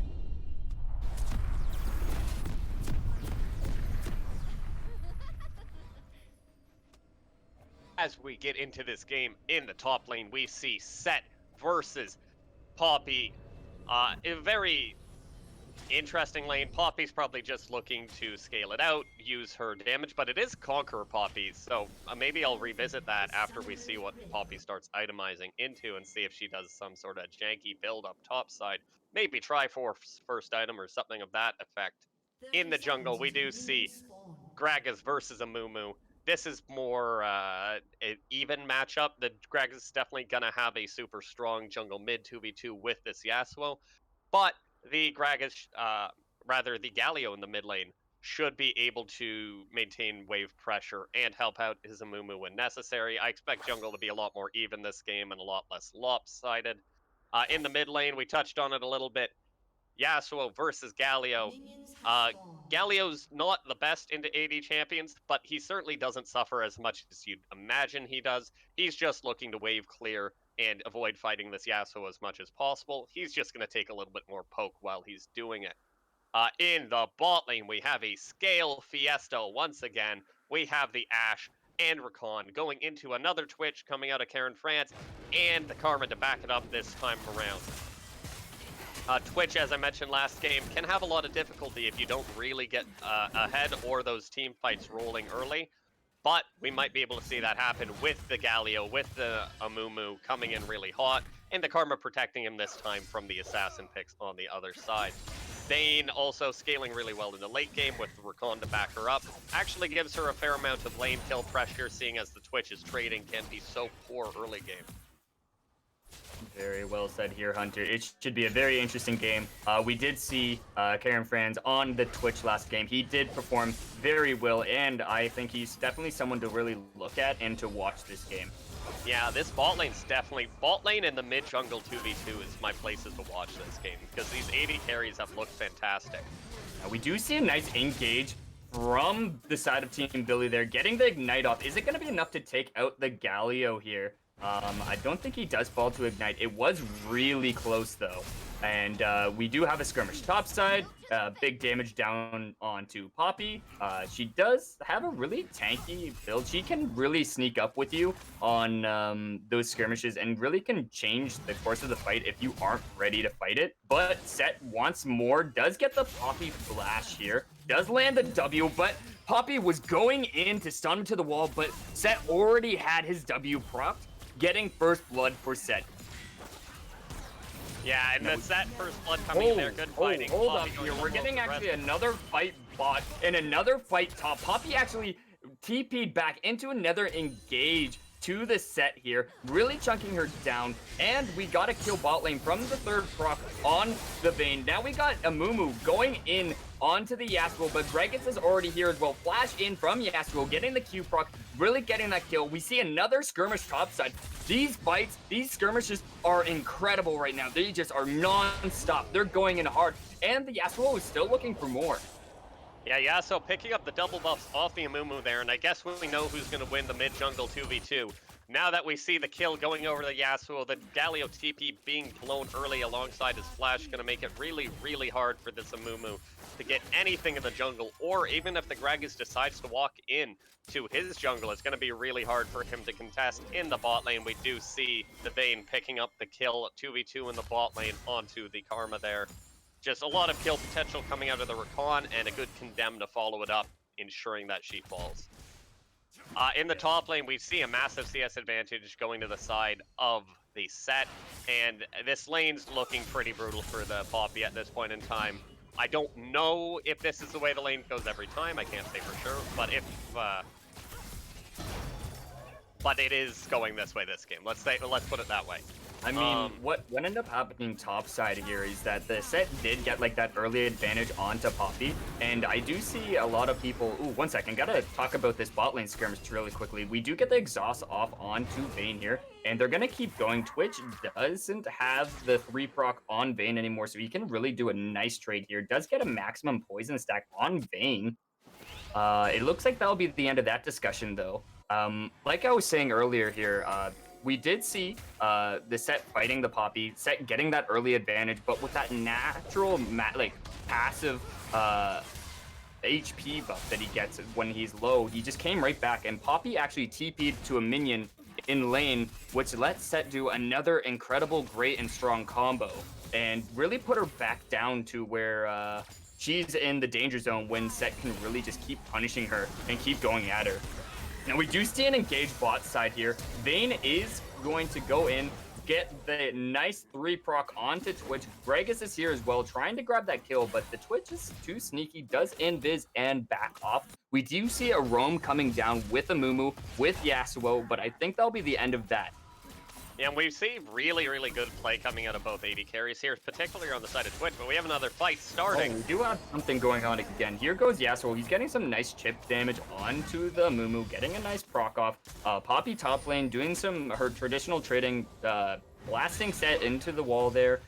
Speaker 2: As we get into this game in the top lane, we see Set versus Poppy. A very interesting lane. Poppy's probably just looking to scale it out, use her damage, but it is Conqueror Poppy, so maybe I'll revisit that after we see what Poppy starts itemizing into and see if she does some sort of janky build up top side. Maybe try for first item or something of that effect. In the jungle, we do see Gragas versus Amumu. This is more an even matchup. The Gragas is definitely going to have a super strong jungle mid 2v2 with this Yasuo, but the Gragas, rather the Galio in the mid lane, should be able to maintain wave pressure and help out his Amumu when necessary. I expect jungle to be a lot more even this game and a lot less lopsided. In the mid lane, we touched on it a little bit. Yasuo versus Galio. Galio's not the best into AD champions, but he certainly doesn't suffer as much as you'd imagine he does. He's just looking to wave clear and avoid fighting this Yasuo as much as possible. He's just going to take a little bit more poke while he's doing it. In the bot lane, we have a scale fiesta once again. We have the Ashe and Rakan going into another Twitch coming out of Karen France, and the Karma to back it up this time around. Twitch, as I mentioned last game, can have a lot of difficulty if you don't really get ahead or those team fights rolling early. But we might be able to see that happen with the Galio, with the Amumu coming in really hot, and the Karma protecting him this time from the Assassin picks on the other side. Vayne also scaling really well in the late game with Rakan to back her up. Actually gives her a fair amount of lane kill pressure, seeing as the Twitch's trading can be so poor early game.
Speaker 1: Very well said here, Hunter. It should be a very interesting game. We did see Karen Franz on the Twitch last game. He did perform very well, and I think he's definitely someone to really look at and to watch this game.
Speaker 2: Yeah, this bot lane's definitely... Bot lane and the mid jungle 2v2 is my places to watch this game, because these AD carries have looked fantastic.
Speaker 1: We do see a nice engage from the side of Team Billy there, getting the Ignite off. Is it going to be enough to take out the Galio here? I don't think he does fall to Ignite. It was really close, though. And we do have a skirmish topside. Big damage down onto Poppy. She does have a really tanky build. She can really sneak up with you on those skirmishes and really can change the course of the fight if you aren't ready to fight it. But Set once more does get the Poppy flash here. Does land the W, but Poppy was going in to stun him to the wall, but Set already had his W propped, getting first blood for Set.
Speaker 2: Yeah, and the Set first blood coming in there, good fighting.
Speaker 1: Hold up here, we're getting actually another fight bot and another fight top. Poppy actually TP'd back into another engage to the set here, really chunking her down, and we got a kill bot lane from the third proc on the Vayne. Now we got Amumu going in onto the Yasuo, but Gragas is already here as well. Flash in from Yasuo, getting the Q proc, really getting that kill. We see another skirmish topside. These fights, these skirmishes are incredible right now. They just are non-stop. They're going in hard, and the Yasuo is still looking for more.
Speaker 2: Yeah, so picking up the double buffs off the Amumu there, and I guess we know who's going to win the mid-jungle 2v2. Now that we see the kill going over the Yasuo, the Galio TP being blown early alongside his flash, going to make it really, really hard for this Amumu to get anything in the jungle, or even if the Gragas decides to walk in to his jungle, it's going to be really hard for him to contest in the bot lane. We do see the Vayne picking up the kill 2v2 in the bot lane onto the Karma there. Just a lot of kill potential coming out of the Rakan, and a good Condemn to follow it up, ensuring that she falls. In the top lane, we see a massive CS advantage going to the side of the set, and this lane's looking pretty brutal for the Poppy at this point in time. I don't know if this is the way the lane goes every time, I can't say for sure, but but it is going this way this game. Let's put it that way.
Speaker 1: I mean, what ended up happening topside here is that the set did get like that early advantage onto Poppy, and I do see a lot of people. Ooh, one second, gotta talk about this bot lane skirmish really quickly. We do get the exhaust off onto Vayne here, and they're gonna keep going. Twitch doesn't have the 3 proc on Vayne anymore, so he can really do a nice trade here. Does get a maximum poison stack on Vayne. It looks like that'll be the end of that discussion, though. Like I was saying earlier here, we did see the set fighting the Poppy, set getting that early advantage, but with that natural, passive HP buff that he gets when he's low, he just came right back, and Poppy actually TP'd to a minion in lane, which lets Set do another incredible, great, and strong combo, and really put her back down to where she's in the danger zone when Set can really just keep punishing her and keep going at her. Now we do see an engaged bot side here. Vayne is going to go in, get the nice 3 proc onto Twitch. Gragas is here as well, trying to grab that kill, but the Twitch is too sneaky, does invis and back off. We do see a roam coming down with Amumu, with Yasuo, but I think that'll be the end of that.
Speaker 2: Yeah, and we see really, really good play coming out of both AD carries here, particularly on the side of Twitch, but we have another fight starting.
Speaker 1: Oh, we do have something going on again. Here goes Yasuo. He's getting some nice chip damage onto the Mumu, getting a nice proc off. Poppy top lane doing her traditional trading, blasting Set into the wall there,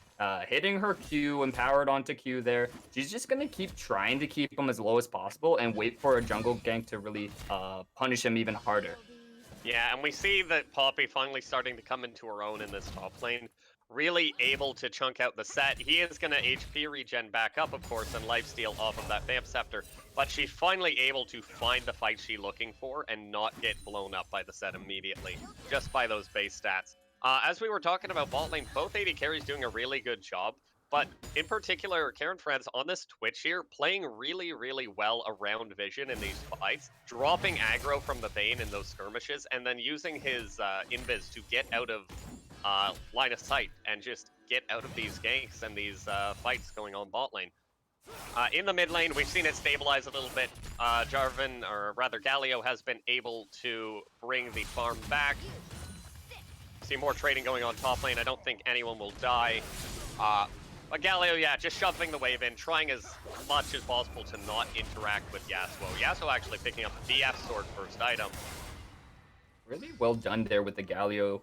Speaker 1: hitting her Q, empowered onto Q there. She's just going to keep trying to keep him as low as possible and wait for a jungle gank to really punish him even harder.
Speaker 2: Yeah, and we see that Poppy finally starting to come into her own in this top lane. Really able to chunk out the set. He is going to HP regen back up, of course, and lifesteal off of that Vamp Scepter. But she's finally able to find the fight she's looking for and not get blown up by the set immediately, just by those base stats. As we were talking about bot lane, both AD carries doing a really good job. But in particular, Karen Friends on this Twitch here, playing really, really well around vision in these fights, dropping aggro from the Vayne in those skirmishes, and then using his invis to get out of line of sight and just get out of these ganks and these fights going on bot lane. In the mid lane, we've seen it stabilize a little bit. Jarvan, or rather Galio, has been able to bring the farm back. See more trading going on top lane. I don't think anyone will die. But Galio, yeah, just shoving the wave in, trying as much as possible to not interact with Yasuo. Yasuo actually picking up the DF sword first item.
Speaker 1: Really well done there with the Galio.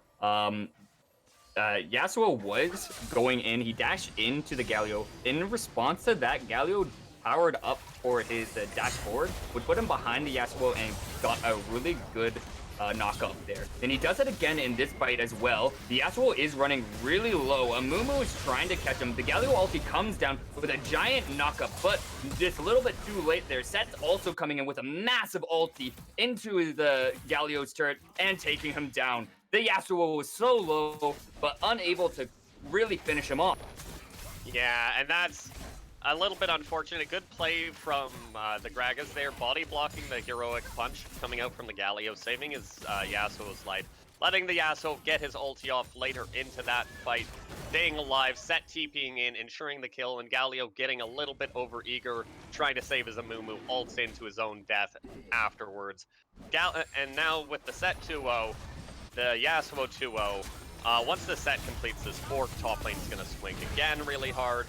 Speaker 1: Yasuo was going in. He dashed into the Galio. In response to that, Galio powered up for his dash forward, would put him behind the Yasuo and got a really good knock up there. And he does it again in this fight as well. The Yasuo is running really low. Amumu is trying to catch him. The Galio ulti comes down with a giant knock up, but just a little bit too late there. Set's also coming in with a massive ulti into the Galio's turret and taking him down. The Yasuo was so low, but unable to really finish him off.
Speaker 2: Yeah, and that's a little bit unfortunate. Good play from the Gragas there, body blocking the heroic punch coming out from the Galio, saving his Yasuo's life. Letting the Yasuo get his ulti off later into that fight, staying alive, Set TPing in, ensuring the kill, and Galio getting a little bit overeager, trying to save his Amumu, ults into his own death afterwards. And now with the Set 2-0, the Yasuo 2-0. Once the set completes this fork, top lane's gonna swing again really hard.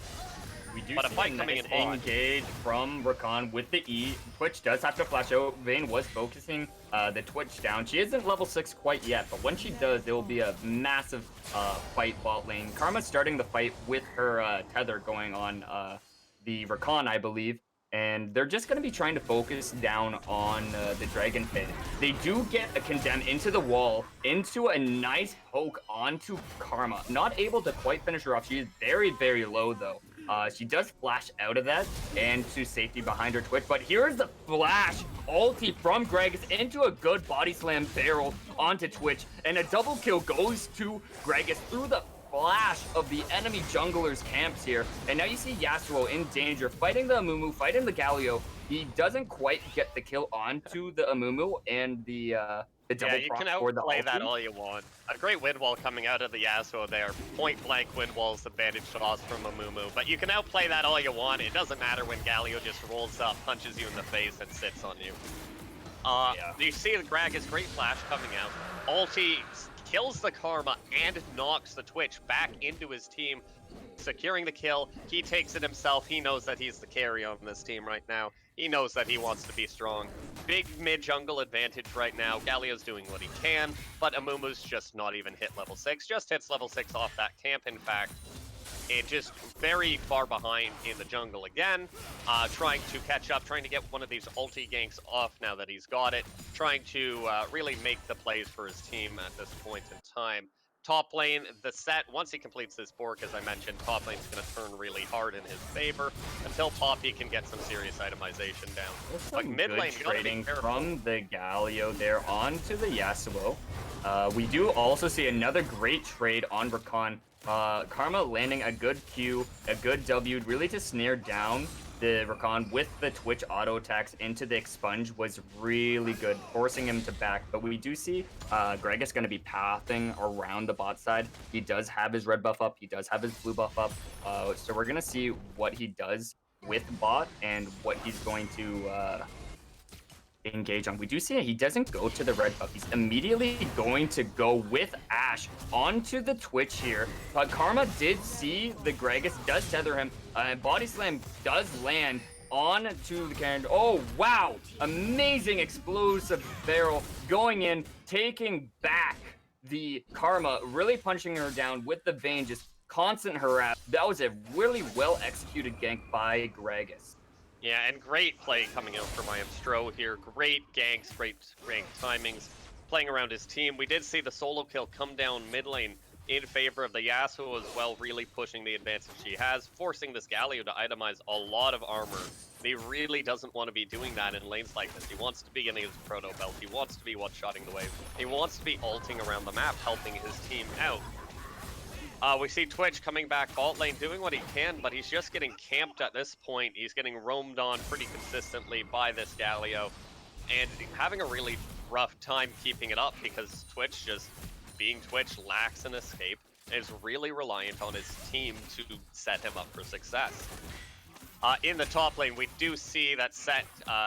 Speaker 1: We do
Speaker 2: But a
Speaker 1: see
Speaker 2: fight
Speaker 1: a
Speaker 2: coming
Speaker 1: nice
Speaker 2: in bot.
Speaker 1: engage from Rakan with the E. Twitch does have to flash out. Vayne was focusing the Twitch down. She isn't level 6 quite yet, but when she does, there will be a massive fight bot lane. Karma's starting the fight with her tether going on the Rakan, I believe. And they're just going to be trying to focus down on the Dragon Pit. They do get a condemn into the wall, into a nice poke onto Karma. Not able to quite finish her off. She is very, very low, though. She does flash out of that and to safety behind her Twitch. But here's the flash ulti from Gragas into a good body slam barrel onto Twitch. And a double kill goes to Gragas through the flash of the enemy junglers camps here. And now you see Yasuo in danger, fighting the Amumu, fighting the Galio. He doesn't quite get the kill onto the Amumu and the double
Speaker 2: you
Speaker 1: proc
Speaker 2: can
Speaker 1: for the
Speaker 2: outplay
Speaker 1: ulti.
Speaker 2: that all you want. A great wind wall coming out of the Yasuo there. Point blank wind walls, the bandage toss from Amumu. But you can outplay that all you want. It doesn't matter when Galio just rolls up, punches you in the face, and sits on you. You see the Gragas great flash coming out. Ulti kills the Karma and knocks the Twitch back into his team, securing the kill. He takes it himself. He knows that he's the carry on this team right now. He knows that he wants to be strong. Big mid-jungle advantage right now. Galio's doing what he can, but Amumu's just not even hit level 6. Just hits level 6 off that camp, in fact. And just very far behind in the jungle again, trying to catch up, trying to get one of these ulti ganks off now that he's got it, trying to really make the plays for his team at this point in time. Top lane, the set, once he completes this fork, as I mentioned, top lane's going to turn really hard in his favor until Poppy can get some serious itemization down.
Speaker 1: Like
Speaker 2: mid lane,
Speaker 1: trading from the Galio there onto the Yasuo. We do also see another great trade on Rakan. Karma landing a good Q, a good W, really to snare down the Rakan with the Twitch auto attacks into the expunge was really good, forcing him to back. But we do see Gragas going to be pathing around the bot side. He does have his red buff up. He does have his blue buff up. So we're going to see what he does with bot and what he's going to engage on. We do see he doesn't go to the red buff. He's immediately going to go with Ashe onto the Twitch here. But Karma did see the Gragas, does tether him. Body slam does land onto the Karen. Oh, wow. Amazing explosive barrel going in, taking back the Karma, really punching her down with the Vayne, just constant harass. That was a really well executed gank by Gragas.
Speaker 2: Yeah, and great play coming out from Stro here. Great ganks, great timings, playing around his team. We did see the solo kill come down mid lane in favor of the Yasuo as well, really pushing the advantage he has, forcing this Galio to itemize a lot of armor. And he really doesn't want to be doing that in lanes like this. He wants to be getting his proto belt. He wants to be one-shotting the wave. He wants to be ulting around the map, helping his team out. We see Twitch coming back bot lane, doing what he can, but he's just getting camped at this point. He's getting roamed on pretty consistently by this Galio, and having a really rough time keeping it up because Twitch, just being Twitch, lacks an escape and is really reliant on his team to set him up for success. In the top lane, we do see that Set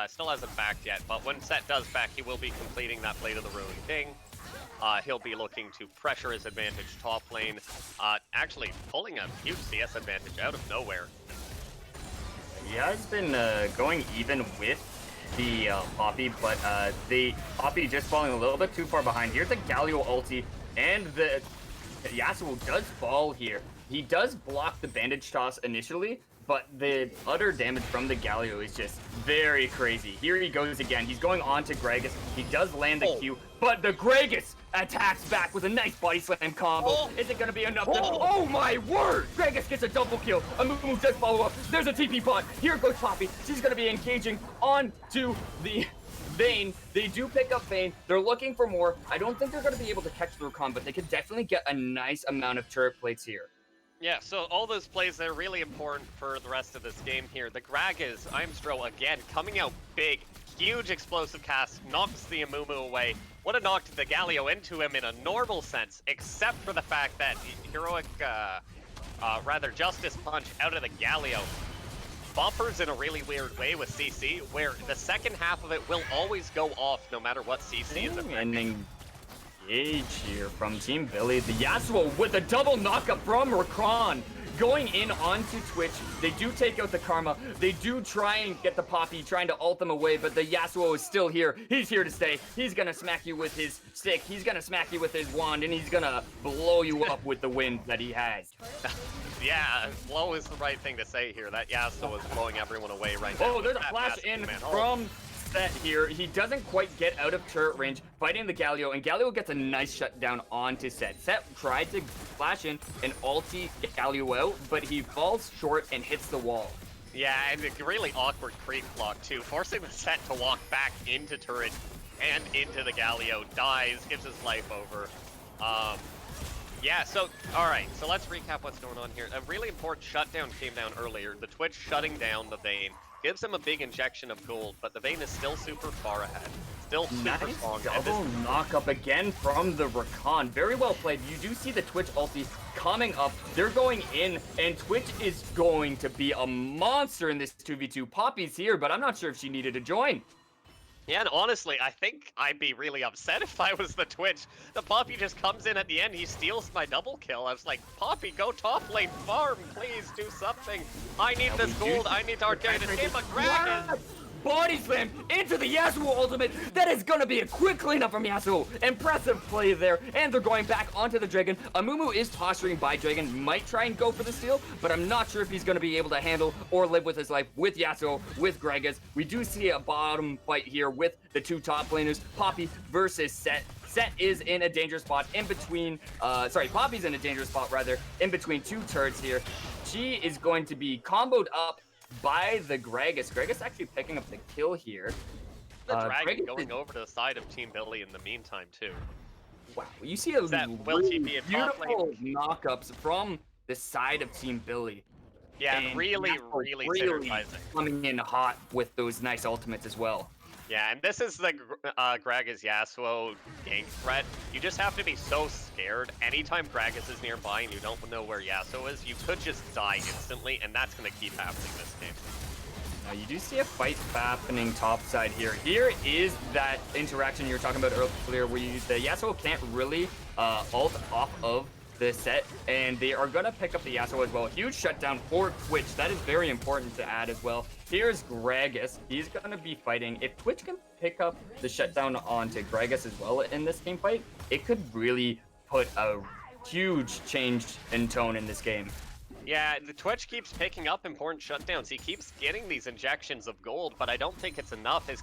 Speaker 2: still hasn't backed yet, but when Set does back, he will be completing that Blade of the Ruined King. He'll be looking to pressure his advantage top lane, actually pulling a huge CS advantage out of nowhere.
Speaker 1: He has been going even with the Poppy, but the Poppy just falling a little bit too far behind. Here's the Galio ulti, and the Yasuo does fall here. He does block the bandage toss initially, but the utter damage from the Galio is just very crazy. Here he goes again. He's going on to Gragas. He does land the Q, but the Gragas attacks back with a nice body slam combo. Is it going to be enough? Oh my word! Gragas gets a double kill. Amumu does follow up. There's a TP bot. Here goes Poppy. She's going to be engaging onto the Vayne. They do pick up Vayne. They're looking for more. I don't think they're going to be able to catch the Rakan, but they could definitely get a nice amount of turret plates here.
Speaker 2: Yeah, so all those plays, they're really important for the rest of this game here. The Gragas, Stro again, coming out big, huge explosive cast, knocks the Amumu away. Would have knocked the Galio into him in a normal sense, except for the fact that heroic, Justice Punch out of the Galio buffers in a really weird way with CC, where the second half of it will always go off no matter what CC is affecting.
Speaker 1: engage here from Team Billy. The Yasuo with a double knockup from Rakan. Going in onto Twitch, they do take out the Karma. They do try and get the Poppy, trying to ult them away, but the Yasuo is still here. He's here to stay. He's gonna smack you with his stick. He's gonna smack you with his wand, and he's gonna blow you up with the wind that he has.
Speaker 2: Yeah, blow is the right thing to say here. That Yasuo is blowing everyone away right now.
Speaker 1: Oh, there's a flash in from Set here. He doesn't quite get out of turret range, fighting the Galio, and Galio gets a nice shutdown onto Set. Set tried to flash in and ulti Galio out, but he falls short and hits the wall.
Speaker 2: Yeah, and a really awkward creep block too, forcing the Set to walk back into turret and into the Galio. Dies, gives his life over. Yeah, so, alright, so let's recap what's going on here. A really important shutdown came down earlier. The Twitch shutting down the Vayne gives him a big injection of gold, but the Vayne is still super far ahead. Still super strong.
Speaker 1: Double knock-up again from the Rakan. Very well played. You do see the Twitch ulti coming up. They're going in, and Twitch is going to be a monster in this 2v2. Poppy's here, but I'm not sure if she needed to join.
Speaker 2: Yeah, and honestly, I think I'd be really upset if I was the Twitch. The Poppy just comes in at the end, he steals my double kill. I was like, Poppy, go top lane, farm, please, do something. I need this gold, I need to carry this game, but Greg
Speaker 1: Body slam into the Yasuo ultimate. That is gonna be a quick cleanup from Yasuo. Impressive play there, and they're going back onto the Dragon. Amumu is posturing by Dragon, might try and go for the steal, but I'm not sure if he's gonna be able to handle or live with his life with Yasuo, with Gregas. We do see a bottom fight here with the two top laners, Poppy versus Set. Set is in a dangerous spot in between, Poppy's in a dangerous spot rather, in between two turrets here. She is going to be comboed up by the Gragas. Gragas actually picking up the kill here.
Speaker 2: The Dragon going over to the side of Team Billy in the meantime too.
Speaker 1: Wow, you see a really beautiful knockups from the side of Team Billy.
Speaker 2: Yeah, and really synergizing.
Speaker 1: Coming in hot with those nice ultimates as well.
Speaker 2: Yeah, and this is the Gragas Yasuo gank threat. You just have to be so scared. Anytime Gragas is nearby and you don't know where Yasuo is, you could just die instantly, and that's going to keep happening this game.
Speaker 1: Now, you do see a fight happening topside here. Here is that interaction you were talking about earlier where the Yasuo can't really ult off of the Set, and they are going to pick up the Yasuo as well. Huge shutdown for Twitch. That is very important to add as well. Here's Gragas. He's going to be fighting. If Twitch can pick up the shutdown onto Gragas as well in this game fight, it could really put a huge change in tone in this game.
Speaker 2: Yeah, the Twitch keeps picking up important shutdowns. He keeps getting these injections of gold, but I don't think it's enough. His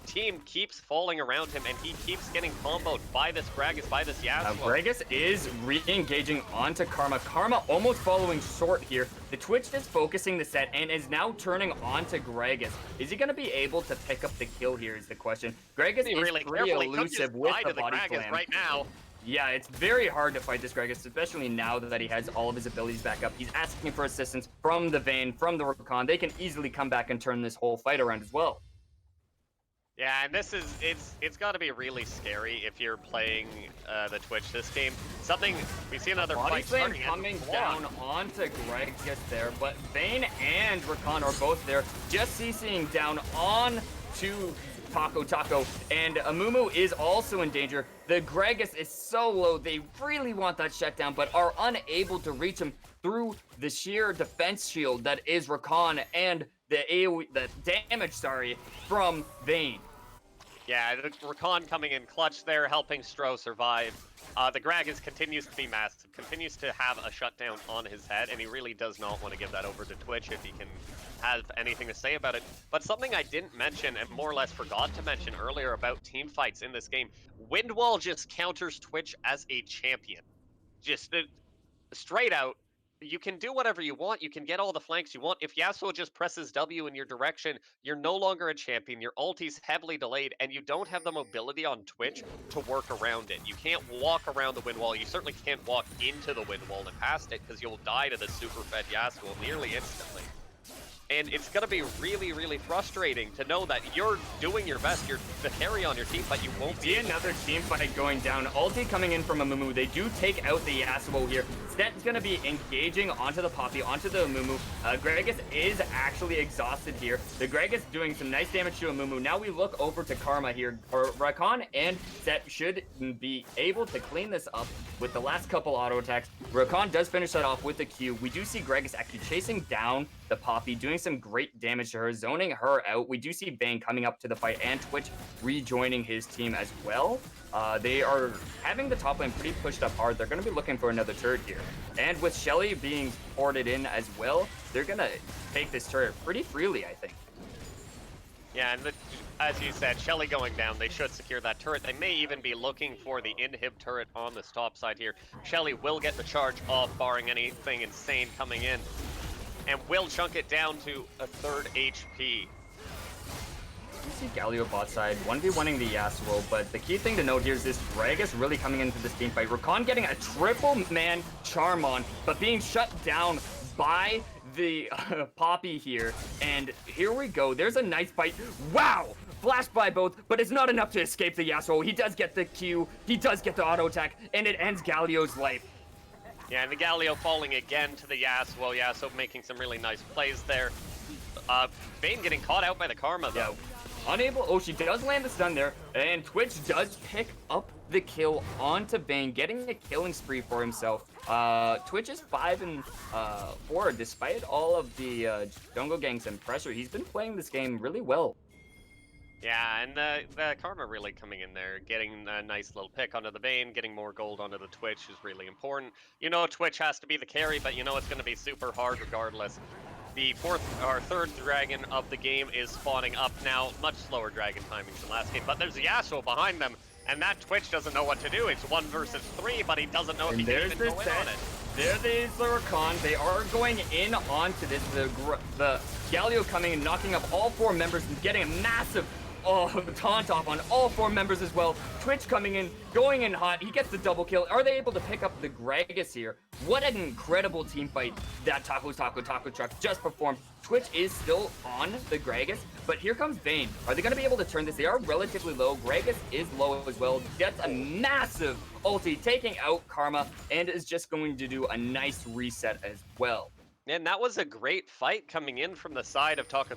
Speaker 2: team keeps falling around him, and he keeps getting comboed by this Gragas, by this Yasuo.
Speaker 1: Gragas is re-engaging onto Karma. Karma almost following short here. The Twitch is focusing the Set and is now turning onto Gragas. Is he going to be able to pick up the kill here is the question. Gragas is
Speaker 2: really
Speaker 1: pretty elusive with the body slam.
Speaker 2: Right now.
Speaker 1: Yeah, it's very hard to fight this Gragas, especially now that he has all of his abilities back up. He's asking for assistance from the Vayne, from the Rakan. They can easily come back and turn this whole fight around as well.
Speaker 2: Yeah, and this is, it's got to be really scary if you're playing the Twitch this game. Something, we see another fight starting
Speaker 1: coming down onto Gragas there, but Vayne and Rakan are both there, just CCing down on to Taco, and Amumu is also in danger. The Gragas is so low, they really want that shutdown, but are unable to reach him through the sheer defense shield that is Rakan and the AoE, the damage, from Vayne.
Speaker 2: Yeah, the Rakan coming in clutch there, helping Stro survive. The Gragas continues to be massive, continues to have a shutdown on his head, and he really does not want to give that over to Twitch if he can have anything to say about it. But something I didn't mention, and more or less forgot to mention earlier about team fights in this game, Windwall just counters Twitch as a champion. Just straight out. You can do whatever you want. You can get all the flanks you want. If Yasuo just presses W in your direction, you're no longer a champion. Your ulti's heavily delayed, and you don't have the mobility on Twitch to work around it. You can't walk around the wind wall. You certainly can't walk into the wind wall and past it, because you'll die to the super fed Yasuo nearly instantly. And it's going to be really, really frustrating to know that you're doing your best, you're the carry on your team, but you won't be.
Speaker 1: See another team fight going down. Ulti coming in from a Mumu. They do take out the Yasuo here. Set's going to be engaging onto the Poppy, onto the Mumu. Gragas is actually exhausted here. The Gragas doing some nice damage to a Mumu. Now we look over to Karma here. Rakan and Set should be able to clean this up with the last couple auto attacks. Rakan does finish that off with the Q. We do see Gragas actually chasing down the Poppy, doing some great damage to her, zoning her out. We do see Vayne coming up to the fight and Twitch rejoining his team as well. They are having the top lane pretty pushed up hard. They're going to be looking for another turret here. And with Shelly being ported in as well, they're going to take this turret pretty freely, I think.
Speaker 2: Yeah, and as you said, Shelly going down, they should secure that turret. They may even be looking for the inhib turret on this top side here. Shelly will get the charge off, barring anything insane coming in, and will chunk it down to a 3rd HP.
Speaker 1: You see Galio bot side, 1v1ing the Yasuo, but the key thing to note here is this Gragas really coming into this team fight. Rakan getting a triple man charm on, but being shut down by the Poppy here. And here we go. There's a nice fight. Wow! Flashed by both, but it's not enough to escape the Yasuo. He does get the Q, he does get the auto attack, and it ends Galio's life.
Speaker 2: Yeah, and the Galio falling again to the Yasuo. Yasuo making some really nice plays there. Vayne getting caught out by the Karma, though.
Speaker 1: Yeah. Unable. Oh, she does land the stun there, and Twitch does pick up the kill onto Vayne, getting a killing spree for himself. Twitch is 5-4 despite all of the jungle ganks and pressure. He's been playing this game really well.
Speaker 2: Yeah, and the Karma really coming in there, getting a nice little pick onto the Vayne, getting more gold onto the Twitch is really important. You know Twitch has to be the carry, but you know it's going to be super hard regardless. The 3rd dragon of the game is spawning up now. Much slower dragon timings than last game, but there's Yasuo behind them, and that Twitch doesn't know what to do. It's 1 versus 3, but he doesn't know if he can even go in on it.
Speaker 1: There is the Rakan. They are going in onto this. The Galio coming and knocking up all 4 members and getting a massive taunt off on all 4 members as well. Twitch coming in, going in hot. He gets the double kill. Are they able to pick up the Gragas here? What an incredible team fight that Taco Truck just performed. Twitch is still on the Gragas, but here comes Vayne. Are they going to be able to turn this? They are relatively low. Gragas is low as well. Gets a massive ulti, taking out Karma, and is just going to do a nice reset as well.
Speaker 2: And that was a great fight coming in from the side of Taco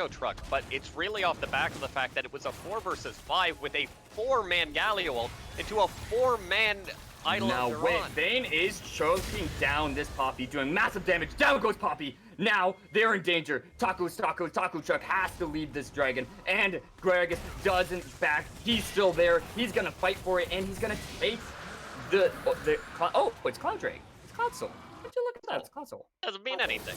Speaker 2: Truck, but it's really off the back of the fact that it was a 4 versus 5 with a 4-man Galio ult into a 4-man idol.
Speaker 1: Now wait, Vayne is choking down this Poppy, doing massive damage. Down goes Poppy. Now they're in danger. Taco Truck has to leave this dragon, and Gragas doesn't back. He's still there. He's gonna fight for it, and he's gonna take it's Cloud Drake. It's Console. Would you look at that? It's Console.
Speaker 2: Doesn't mean anything.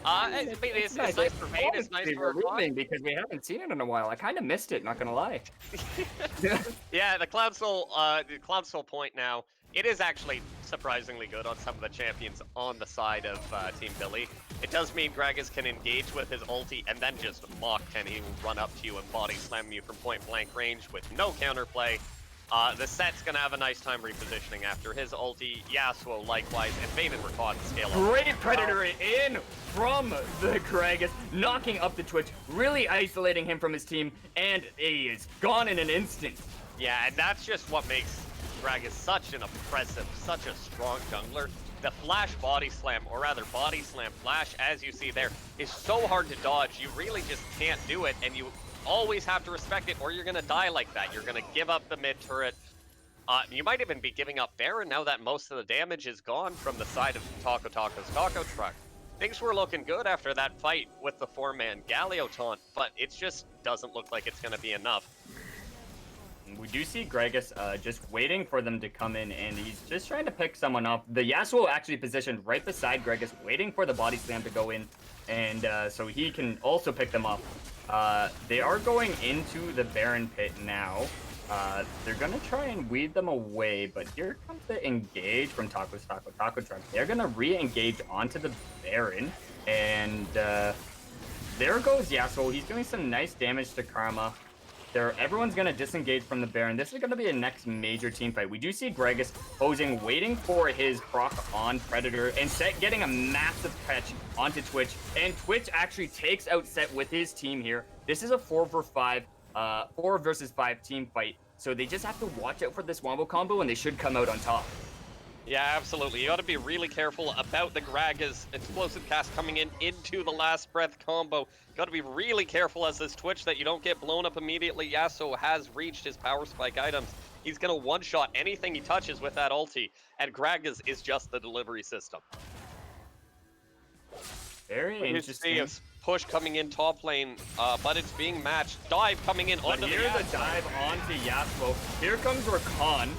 Speaker 2: It's nice for Vayne. It's nice for
Speaker 1: Rakan, because we haven't seen it in a while. I kind of missed it. Not gonna lie.
Speaker 2: Yeah, the Cloud Soul point now. It is actually surprisingly good on some of the champions on the side of Team Billy. It does mean Gragas can engage with his ulti and then just mock, and he will run up to you and body slam you from point blank range with no counterplay. The Set's gonna have a nice time repositioning after his ulti. Yasuo likewise, and Vayne and Rakan scale up.
Speaker 1: Great Predator in from the Gragas, knocking up the Twitch, really isolating him from his team, and he is gone in an instant.
Speaker 2: Yeah, and that's just what makes Gragas such an oppressive, such a strong jungler. The flash body slam, or rather body slam flash, as you see there, is so hard to dodge. You really just can't do it, and you always have to respect it, or you're gonna die like that. You're gonna give up the mid turret. You might even be giving up Baron now that most of the damage is gone from the side of Taco Truck. Things were looking good after that fight with the 4-man Galio taunt, but it just doesn't look like it's gonna be enough.
Speaker 1: We do see Gragas just waiting for them to come in, and he's just trying to pick someone up. The Yasuo actually positioned right beside Gragas, waiting for the body slam to go in, and so he can also pick them up. They are going into the Baron pit now. They're gonna try and weed them away, but here comes the engage from Taco Truck. They're gonna re-engage onto the Baron, and there goes Yasuo. He's doing some nice damage to Karma. Everyone's going to disengage from the Baron. This is going to be a next major team fight. We do see Gregus posing, waiting for his proc on Predator, and Set getting a massive catch onto Twitch. And Twitch actually takes out Set with his team here. This is a 4 versus 5 team fight. So they just have to watch out for this wombo combo, and they should come out on top.
Speaker 2: Yeah, absolutely. You got to be really careful about the Gragas explosive cast coming into the last breath combo. Got to be really careful as this Twitch that you don't get blown up immediately. Yasuo has reached his power spike items. He's going to one-shot anything he touches with that ulti, and Gragas is just the delivery system.
Speaker 1: Very interesting.
Speaker 2: You see a push coming in top lane, but it's being matched. Dive coming in onto the Yasuo.
Speaker 1: Here's a dive onto Yasuo. Here comes Rakan.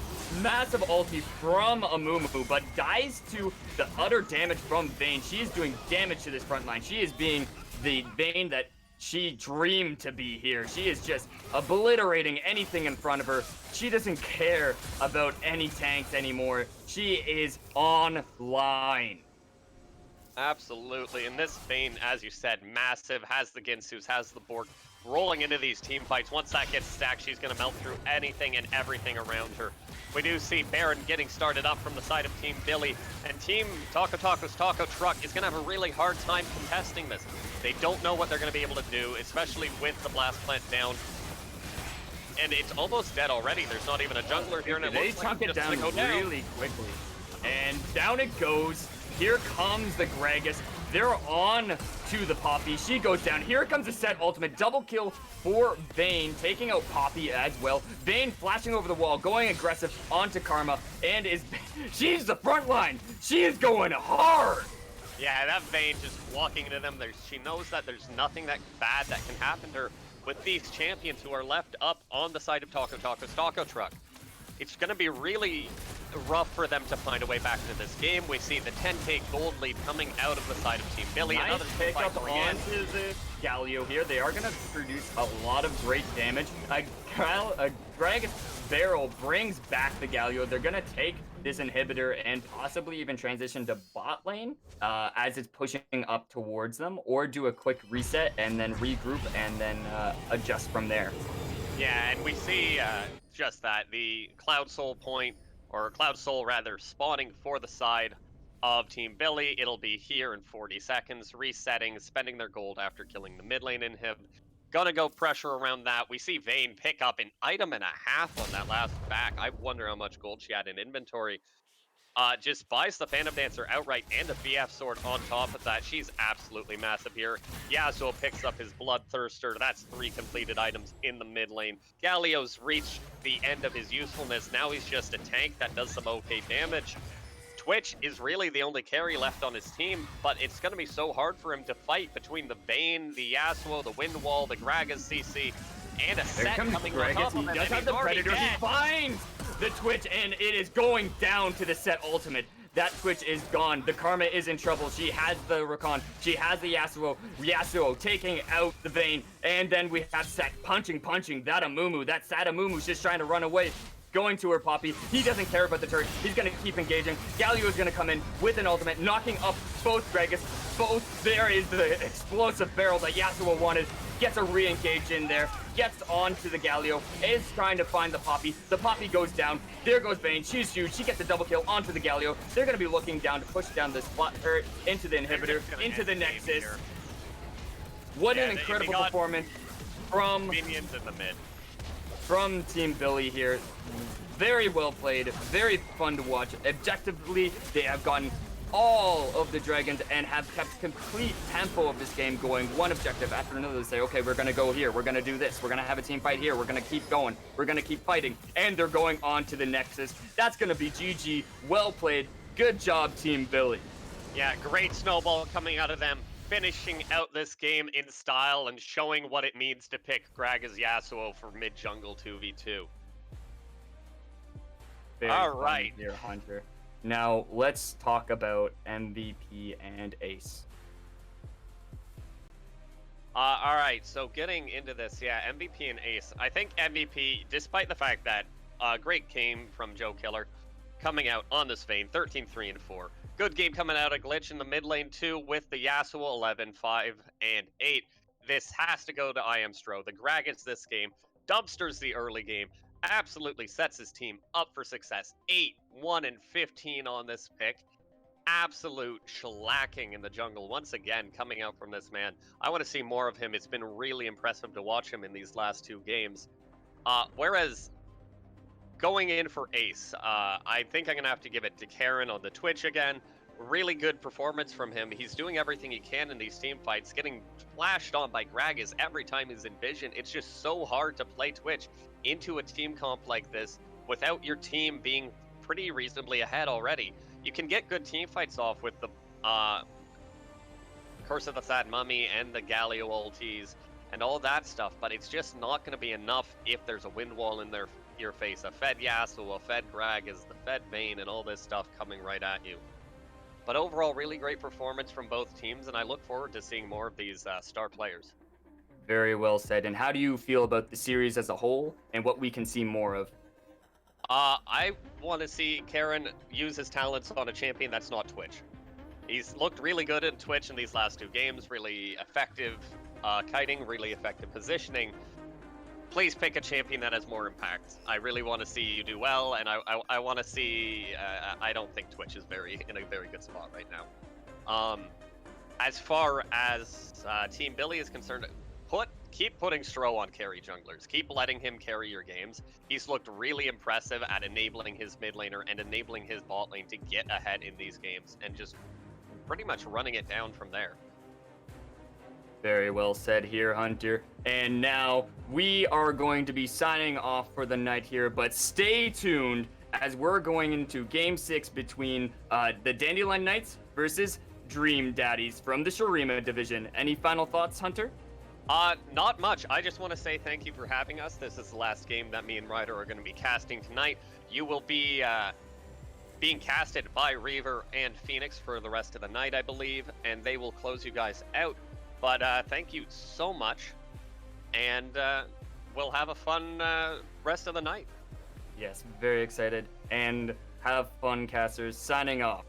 Speaker 1: Massive ulti from Amumu, but dies to the utter damage from Vayne. She is doing damage to this front line. She is being the Vayne that she dreamed to be here. She is just obliterating anything in front of her. She doesn't care about any tanks anymore. She is online.
Speaker 2: Absolutely, and this Vayne, as you said, massive, has the Ginsus, has the Borg, rolling into these team fights. Once that gets stacked, she's going to melt through anything and everything around her. We do see Baron getting started up from the side of Team Billy, and Team Taco Taco's Taco Truck is going to have a really hard time contesting this. They don't know what they're going to be able to do, especially with the blast plant down. And it's almost dead already. There's not even a jungler here, and
Speaker 1: they chunk it down really quickly. And down it goes. Here comes the Gragas. They're on to the Poppy. She goes down. Here comes the Set ultimate. Double kill for Vayne, taking out Poppy as well. Vayne flashing over the wall, going aggressive onto Karma, and she's the front line. She is going hard.
Speaker 2: Yeah, that Vayne just walking into them. She knows that there's nothing that bad that can happen to her with these champions who are left up on the side of Taco Taco's Taco Truck. It's going to be really rough for them to find a way back into this game. We see the 10k gold lead coming out of the side of Team Billy.
Speaker 1: Nice
Speaker 2: Another
Speaker 1: pick up onto the Galio here. They are going to produce a lot of great damage. A Gragas barrel brings back the Galio. They're going to take this inhibitor and possibly even transition to bot lane as it's pushing up towards them, or do a quick reset and then regroup and then adjust from there.
Speaker 2: Yeah, and we see just that, the Cloud Soul point, or Cloud Soul rather, spawning for the side of Team Billy. It'll be here in 40 seconds, resetting, spending their gold after killing the mid lane inhib. Gonna go pressure around that. We see Vayne pick up an item and a half on that last back. I wonder how much gold she had in inventory. Just buys the Phantom Dancer outright and a BF sword on top of that. She's absolutely massive here. Yasuo picks up his Bloodthirster. That's 3 completed items in the mid lane. Galio's reached the end of his usefulness. Now he's just a tank that does some okay damage. Twitch is really the only carry left on his team, but it's going to be so hard for him to fight between the Vayne, the Yasuo, the Wind Wall, the Gragas CC, and a Set coming on top of him.
Speaker 1: He does have the Predator. He finds the Twitch, and it is going down to the Set ultimate. That Twitch is gone. The Karma is in trouble. She has the Rakan. She has the Yasuo. Yasuo taking out the Vayne. And then we have Set punching. That Amumu. That sad Amumu's just trying to run away. Going to her Poppy. He doesn't care about the turret. He's going to keep engaging. Galio is going to come in with an ultimate, knocking up both Gragas. There is the explosive barrel that Yasuo wanted. Gets a re-engage in there. Gets onto the Galio. Is trying to find the Poppy. The Poppy goes down. There goes Vayne. She's huge. She gets a double kill onto the Galio. They're going to be looking down to push down this plot turret into the inhibitor, into the Nexus. What an incredible performance from
Speaker 2: minions in the mid.
Speaker 1: From Team Billy here. Very well played, very fun to watch. Objectively, they have gotten all of the dragons and have kept complete tempo of this game going, one objective after another. They say, okay, we're going to go here, we're going to do this, we're going to have a team fight here, we're going to keep going, we're going to keep fighting, and they're going on to the Nexus. That's going to be GG. Well played. Good job, Team Billy.
Speaker 2: Yeah, great snowball coming out of them, finishing out this game in style and showing what it means to pick Gragas Yasuo for mid-jungle 2v2. All right.
Speaker 1: Here, Hunter. Now, let's talk about MVP and Ace.
Speaker 2: All right, so getting into this, yeah, MVP and Ace. I think MVP, despite the fact that great game from Joe Killer coming out on this vein, 13-3-4. Good game coming out of Glitch in the mid lane too with the Yasuo 11, 5, and 8. This has to go to IM Stro. The Gragas this game dumpsters the early game, absolutely sets his team up for success. 8-1-15 on this pick. Absolute shellacking in the jungle once again coming out from this man. I want to see more of him. It's been really impressive to watch him in these last 2 games. Whereas going in for Ace, I think I'm going to have to give it to Karen on the Twitch again. Really good performance from him. He's doing everything he can in these team fights. Getting flashed on by Gragas every time he's in vision. It's just so hard to play Twitch into a team comp like this without your team being pretty reasonably ahead already. You can get good team fights off with the Curse of the Sad Mummy and the Galio ultis and all that stuff, but it's just not going to be enough if there's a wind wall in your face. A fed Yasuo, a fed Gragas, the fed Vayne, and all this stuff coming right at you. But overall, really great performance from both teams, and I look forward to seeing more of these star players.
Speaker 1: Very well said. And how do you feel about the series as a whole and what we can see more of?
Speaker 2: I want to see Karen use his talents on a champion that's not Twitch. He's looked really good in Twitch in these last 2 games, really effective kiting, really effective positioning. Please pick a champion that has more impact. I really want to see you do well, and I want to see. I don't think Twitch is in a very good spot right now. As far as Team Billy is concerned, keep putting Stro on carry junglers. Keep letting him carry your games. He's looked really impressive at enabling his mid laner and enabling his bot lane to get ahead in these games, and just pretty much running it down from there.
Speaker 1: Very well said here, Hunter. And now we are going to be signing off for the night here, but stay tuned as we're going into Game 6 between the Dandelion Knights versus Dream Daddies from the Shuriman division. Any final thoughts, Hunter?
Speaker 2: Not much. I just want to say thank you for having us. This is the last game that me and Ryder are going to be casting tonight. You will be being casted by Reaver and Phoenix for the rest of the night, I believe, and they will close you guys out. But thank you so much, and we'll have a fun rest of the night.
Speaker 1: Yes, very excited. And have fun, casters. Signing off.